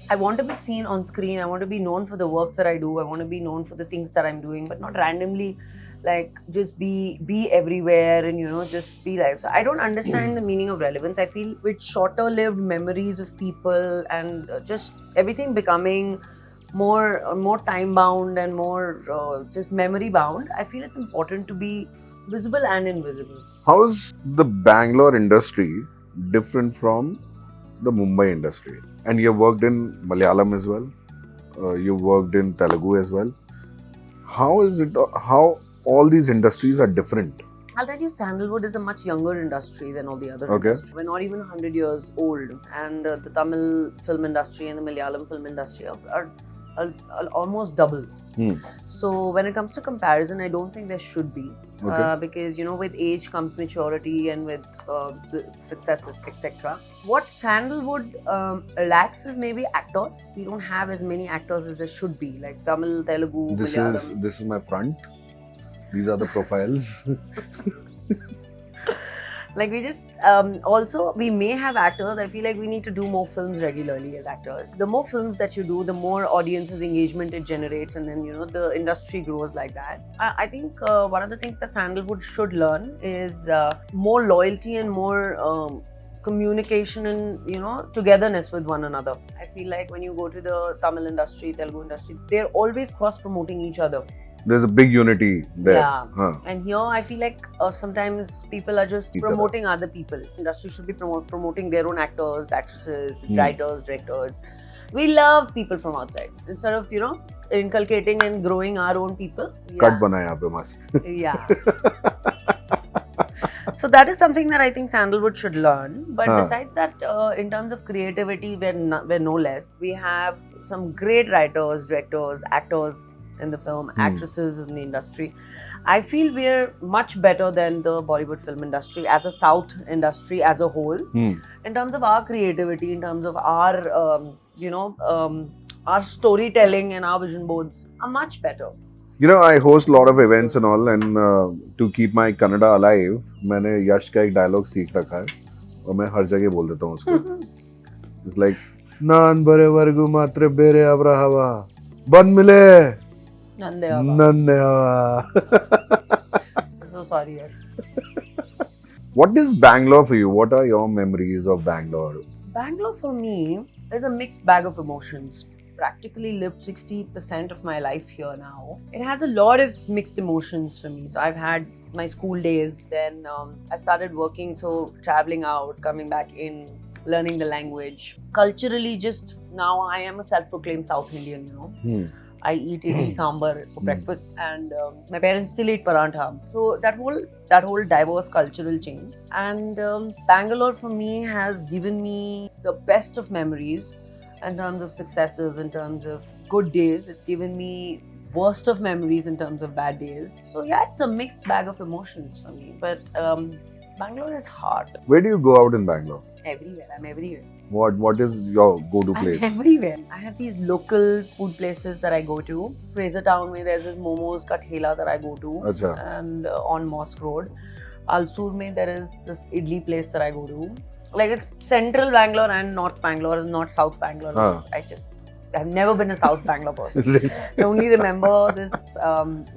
I want to be seen on screen. I want to be known for the work that I do. I want to be known for the things that I'm doing, but not randomly, like just be everywhere and just be like. So I don't understand the meaning of relevance. I feel with shorter-lived memories of people and just everything becoming more time-bound and more just memory-bound, I feel it's important to be visible and invisible. How is the Bangalore industry different from the Mumbai industry? And you worked in Malayalam as well. You worked in Telugu as well. How is it? How all these industries are different? I'll tell you, Sandalwood is a much younger industry than all the other Okay. industries. We're not even 100 years old, and the Tamil film industry and the Malayalam film industry are almost double. So when it comes to comparison, I don't think there should be. Okay. Because with age comes maturity and with successes, etc. What Sandalwood lacks is maybe actors. We don't have as many actors as there should be, like Tamil, Telugu, Malayalam. This is my front. These are the profiles. Like we just also we may have actors. I feel like we need to do more films regularly as actors. The more films that you do, the more audiences engagement it generates, and then the industry grows like that. I think one of the things that Sandalwood should learn is more loyalty and more communication and togetherness with one another. I feel like when you go to the Tamil industry, Telugu industry, they're always cross promoting each other. There's a big unity there. Yeah. Huh. And here I feel like sometimes people are just promoting other people. Industry should be promoting their own actors, actresses, writers, directors. We love people from outside instead of inculcating and growing our own people. Cut bana hai yahan pe mast. Yeah. So that is something that I think Sandalwood should learn. But besides that, in terms of creativity, we're no less. We have some great writers, directors, actors in the film, actresses in the industry. I feel we're much better than the Bollywood film industry as a South industry as a whole. In terms of our creativity, in terms of our, our storytelling and our vision boards are much better. I host a lot of events and all, and to keep my Kannada alive, मैंने यश का एक dialogue सीख रखा है और मैं हर जगह बोल देता हूँ उसको. It's like नान बरे वर्गु मात्रे बेरे अब्राहवा बन मिले नन्ने हवा. So sorry, Yash. What is Bangalore for you? What are your memories of Bangalore? Bangalore for me is a mixed bag of emotions. Practically lived 60% of my life here now. It has a lot of mixed emotions for me. So I've had my school days, then I started working, so traveling out, coming back in. learning the language. Culturally, just now I am a self-proclaimed South Indian, you know. Hmm. I eat idli sambar for breakfast, and my parents still eat parantha. So that whole diverse cultural change. And Bangalore for me has given me the best of memories in terms of successes, in terms of good days. It's given me worst of memories in terms of bad days. So yeah, it's a mixed bag of emotions for me. But Bangalore is hard. Where do you go out in Bangalore? Everywhere. I'm everywhere. What is your go-to place? I'm everywhere. I have these local food places that I go to. Fraser Town mein there's this Momos ka thela that I go to. Acha. And on Mosque Road. Alsur mein there is this idli place that I go to. Like it's central Bangalore and North Bangalore, is not South Bangalore. I've never been a South Bangalore person. I only remember this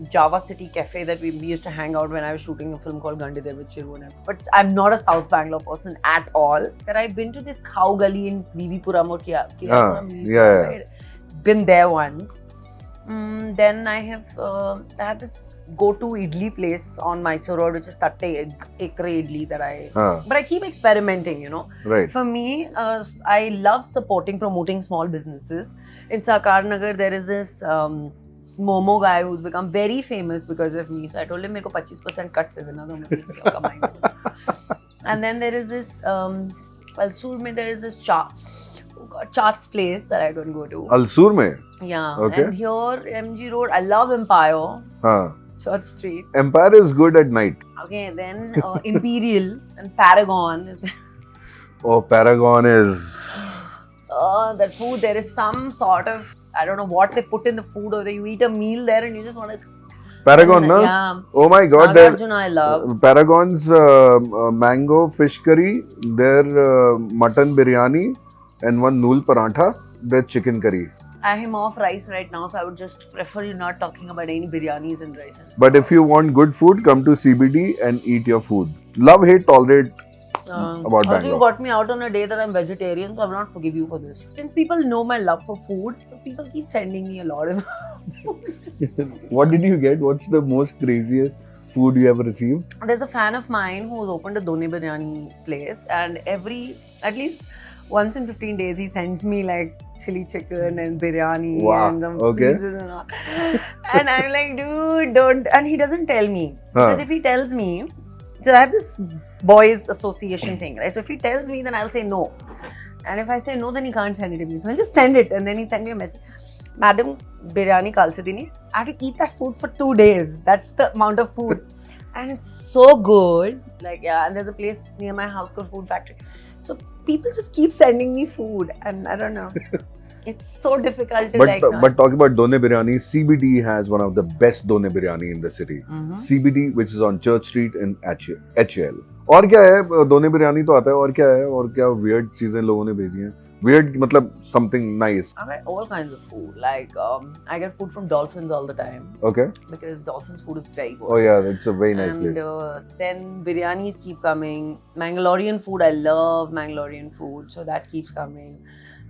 Java City cafe that we used to hang out when I was shooting a film called Gandidev with Chiru. But I'm not a South Bangalore person at all. That I've been to this cow gully in VV-Puram or Kiyapuram. Yeah. Been there once. Then I have this go-to idli place on Mysore Road, which is Tatte Ekre Idli that But I keep experimenting, you know. Right. For me, I love promoting small businesses. In Sakar Nagar, there is this Momo guy who's become very famous because of me. So I told him, "Meko 25% cut se dena, And then there is this, Alsur mein there is this Chaat's place that I don't go to. Alsur mein? Yeah. Okay. And here, MG Road, I love Empire. Church Street. Empire is good at night. Okay, then Imperial and Paragon is. Oh, Paragon is. That food, there is some sort of, I don't know what they put in the food, or you eat a meal there and you just want to. Paragon, no? Yeah. Oh my God. Nagarjuna I love. Paragon's mango fish curry, their mutton biryani, and one nool parantha, their chicken curry. I am off rice right now, so I would just prefer you not talking about any biryanis and rice. But if you want good food, come to CBD and eat your food. Love, hate, tolerate about also, Bangalore. you got me out on a day that I'm vegetarian, so I will not forgive you for this. Since people know my love for food, so people keep sending me a lot of What did you get? What's the most craziest food you ever received? There's a fan of mine who's opened a Done Biryani place, and at least once in 15 days, he sends me like chili chicken and biryani and some pieces and all. And I'm like, dude, don't. And he doesn't tell me. Because if he tells me, so I have this boys association thing, right? So if he tells me, then I'll say no. And if I say no, then he can't send it to me. So I'll just send it. And then he sent me a message. Madam, biryani kal se dini. I have to eat that food for 2 days. That's the amount of food. And it's so good. Like, yeah, and there's a place near my house called Food Factory. So people just keep sending me food, and I don't know. It's so difficult to But talking about Done Biryani, CBD has one of the best Done Biryani in the city. CBD, which is on Church Street in HL. और क्या है? Done Biryani तो आता है, और क्या है? और क्या weird चीजें लोगों ने भेजी हैं? Weird, मतलब something nice. I get all kinds of food. Like I get food from Dolphins all the time. Okay. Because Dolphins food is very good. Oh yeah, it's a very nice place. And then biryanis keep coming. Mangalorean food, I love Mangalorean food, so that keeps coming.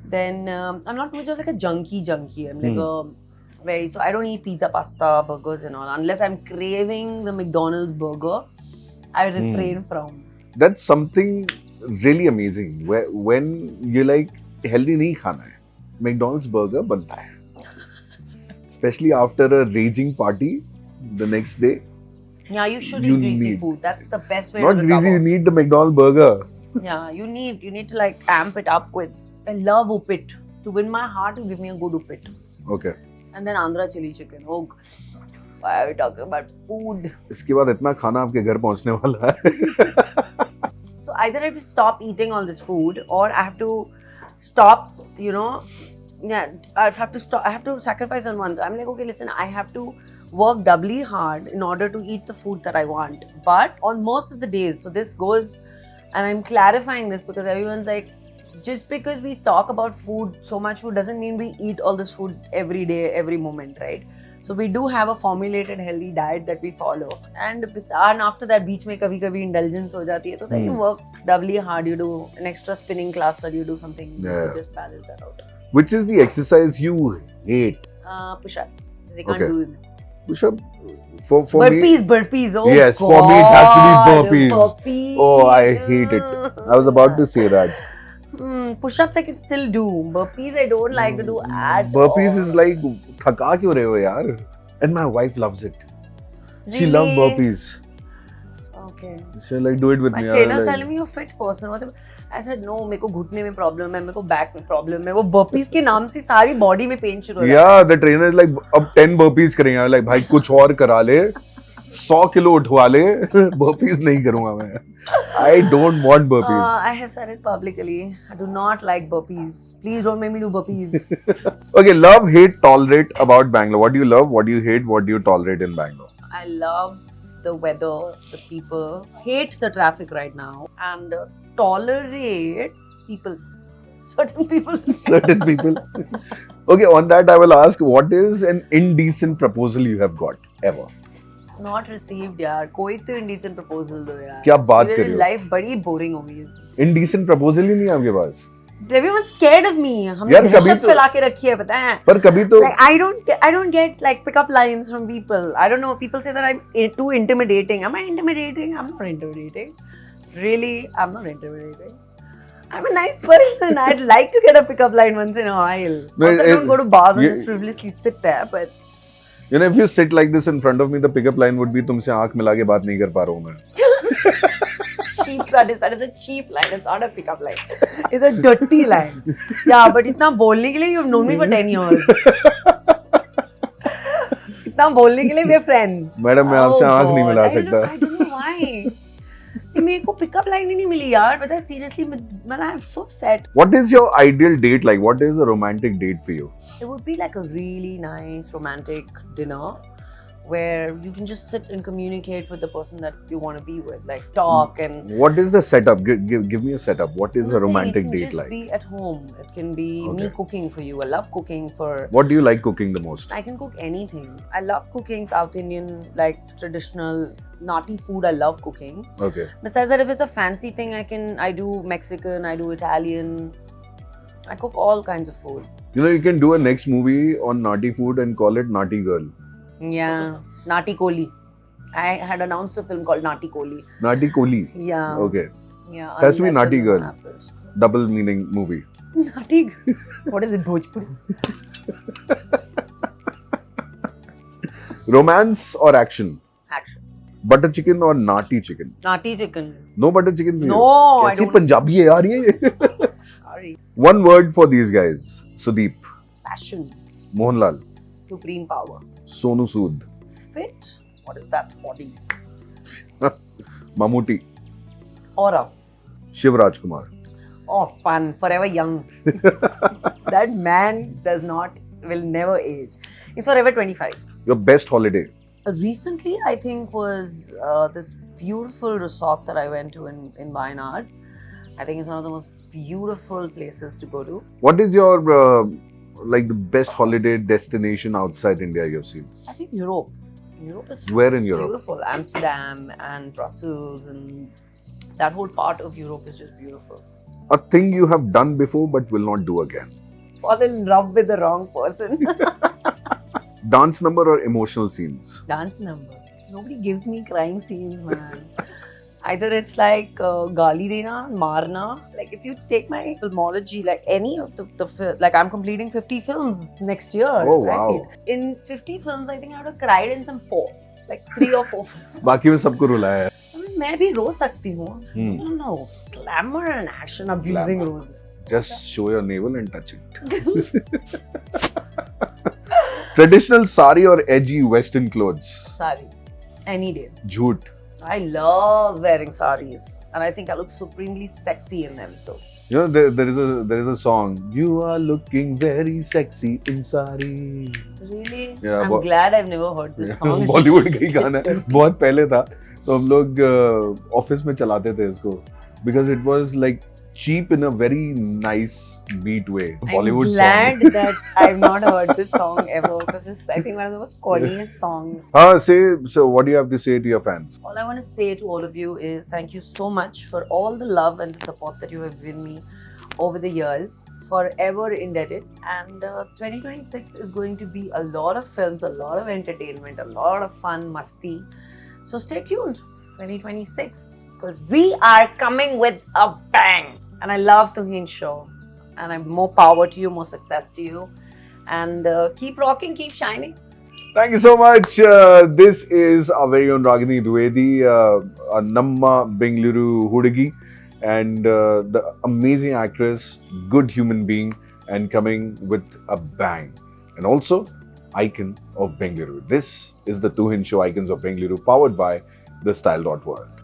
Then I'm not much of like a junkie. I'm like so I don't eat pizza, pasta, burgers and all unless I'm craving the McDonald's burger. I refrain from. That's something really amazing. When you're like healthy नहीं खाना है, McDonald's burger बनता है. Especially after a raging party, the next day. Yeah, you should eat greasy food. That's the best way to recover. Not greasy, you need the McDonald's burger. Yeah, you need to like amp it up with. I love uppit. To win my heart, you give me a good uppit. Okay. And then Andhra chili chicken. Oh, why are we talking about food? इसके बाद इतना खाना आपके घर पहुंचने वाला है. So either I have to stop eating all this food, or I have to stop, I have to sacrifice on one. I'm like, okay, listen, I have to work doubly hard in order to eat the food that I want. But on most of the days, so this goes, and I'm clarifying this because everyone's like, just because we talk about food, so much food, doesn't mean we eat all this food every day, every moment, right? So we do have a formulated healthy diet that we follow, and after that, beach mein kabhi indulgence ho jati hai, so then you work doubly hard. You do an extra spinning class, or you do something to just balance that out. Which is the exercise you hate? Push-ups. They can't do it. Push-up for burpees. Oh yes, God. for me it has to be burpees. Oh, I hate it. I was about to say that. Push-ups I can still do. Burpees I don't like to do at Burpees all. is like, थका क्यों रहे हो यार? And my wife loves it. She loves Really? burpees. Okay. She'll like do it with My me. trainer's like, telling me you're a fit person. I said no, मेरे को घुटने में problem है, मेरे को बैक में प्रॉब्लम है. वो burpees के नाम से सारी बॉडी में पेन शुरू हो जाता है. Yeah, the trainer is like, अब 10 burpees करेंगे. I'm like, भाई कुछ और करा ले. 100 किलो उठवा ले. Burpees नहीं करूँगा मैं. I don't want burpees. I have said it publicly. I do not like burpees. Please don't make me do burpees. Okay, love, hate, tolerate about Bangalore. What do you love? What do you hate? What do you tolerate in Bangalore? I love the weather, the people. Hate the traffic right now, and tolerate people. Certain people. Certain people. Okay, on that I will ask, what is an indecent proposal you have got ever? Not received यार. कोई तो indecent proposal दो यार. क्या बात कर रही हो? Life बड़ी boring हो गई है. Indecent proposal ही नहीं है आपके पास? Everyone's scared of me. हमने यार, कभी दहशत तो- फैला के रखी है, पता है? पर कभी तो Like I don't get like pickup lines from people. I don't know. People say that I'm too intimidating. Am I intimidating? I'm not intimidating. Really, I'm not intimidating. I'm a nice person. I'd like to get a pickup line once in a while. No, Also, I don't go to bars and you- just frivolously sit there. But you know, if you sit like this in front of me, the pickup line would be तुमसे आंख मिला के बात नहीं कर पा रहा हूँ मैं. cheap, that is a cheap line. It's not a pickup line. It's a dirty line. Yeah, but इतना बोलने के लिए you've known me for 10 years. इतना बोलने के लिए we're friends. मैडम, मैं आपसे आंख नहीं मिला सकता. I don't know why. मेरे को पिकअप लाइन ही नहीं मिली यार. पता है सीरियसली मैं I'm so upset. What is your ideal date like? What is a romantic date for you? It would be like a really nice romantic dinner where you can just sit and communicate with the person that you want to be with, like talk and. What is the setup? Give me a setup. What is a romantic it can date just like? be at home. It can be me Okay. cooking for you. I love cooking for. What do you like cooking the most? I can cook anything. I love cooking South Indian, like traditional naughty food. I love cooking. Okay. Besides that, if it's a fancy thing, I do Mexican, I do Italian. I cook all kinds of food. You know, you can do a next movie on naughty food and call it Naughty Girl. Yeah, Nati Koli. I had announced a film called Nati Koli. Naughty Koli. Yeah. Okay. Yeah. Has to be unleavened Naughty Girl. apples. Double meaning movie. Nati. What is it, Bhojpuri? Romance or action? Action. Butter chicken or naughty chicken? Nati chicken. No butter chicken for you? No, I कैसी don't. Punjabi है यार ये? Sorry. One word for these guys. Sudeep, Passion. Mohanlal, Supreme power. Sonu Sood, Fit. What is that body? Mammootty, Aura. Shiv Rajkumar. Oh, fun. Forever young. That man will never age. He's forever 25. Your best holiday? Recently, I think was this beautiful resort that I went to in Wayanad. I think it's one of the most beautiful places to go to. What is your like the best holiday destination outside India you've seen? I think Europe. Europe is Where in Europe? beautiful. Amsterdam and Brussels and that whole part of Europe is just beautiful. A thing you have done before but will not do again? Fall in love with the wrong person. Dance number or emotional scenes? Dance number. Nobody gives me crying scenes, man. Either it's like gali dena, marna. Like if you take my filmology, like any of like I'm completing 50 films next year. Oh, wow. Right? In 50 films, I think I would have cried in some 4. Like 3 or 4 films. बाकी में सबको रुलाया है. I mean, मैं भी रो सकती हूँ. I don't know. Glamour and action abusing Glamour. role. Just show your navel and touch it. Traditional sari or edgy western clothes? Sari. Any day. Jhoot. I love wearing saris. And I think I look supremely sexy in them. So. You know, there is a song. You are looking very sexy in sari. Really? Yeah, I'm glad I've never heard this song. It's Bollywood का ही गाना है. बहुत पहले था. तो हम लोग office में चलाते थे इसको. Because it was like cheap in a very nice beat way. Bollywood I'm glad song. that I've not heard this song ever because it's, I think, one of the most corniest songs. So what do you have to say to your fans? All I want to say to all of you is thank you so much for all the love and the support that you have given me over the years. Forever indebted. And 2026 is going to be a lot of films, a lot of entertainment, a lot of fun, masti. So stay tuned. 2026 because we are coming with a bang. And I love Tuhin Show. And I'm more power to you, more success to you. And keep rocking, keep shining. Thank you so much. This is our very own Ragini Dwivedi, a Namma Bengaluru Hudagi, and the amazing actress, good human being, and coming with a bang. And also, icon of Bengaluru. This is the Tuhin Show Icons of Bengaluru, powered by the Style.World.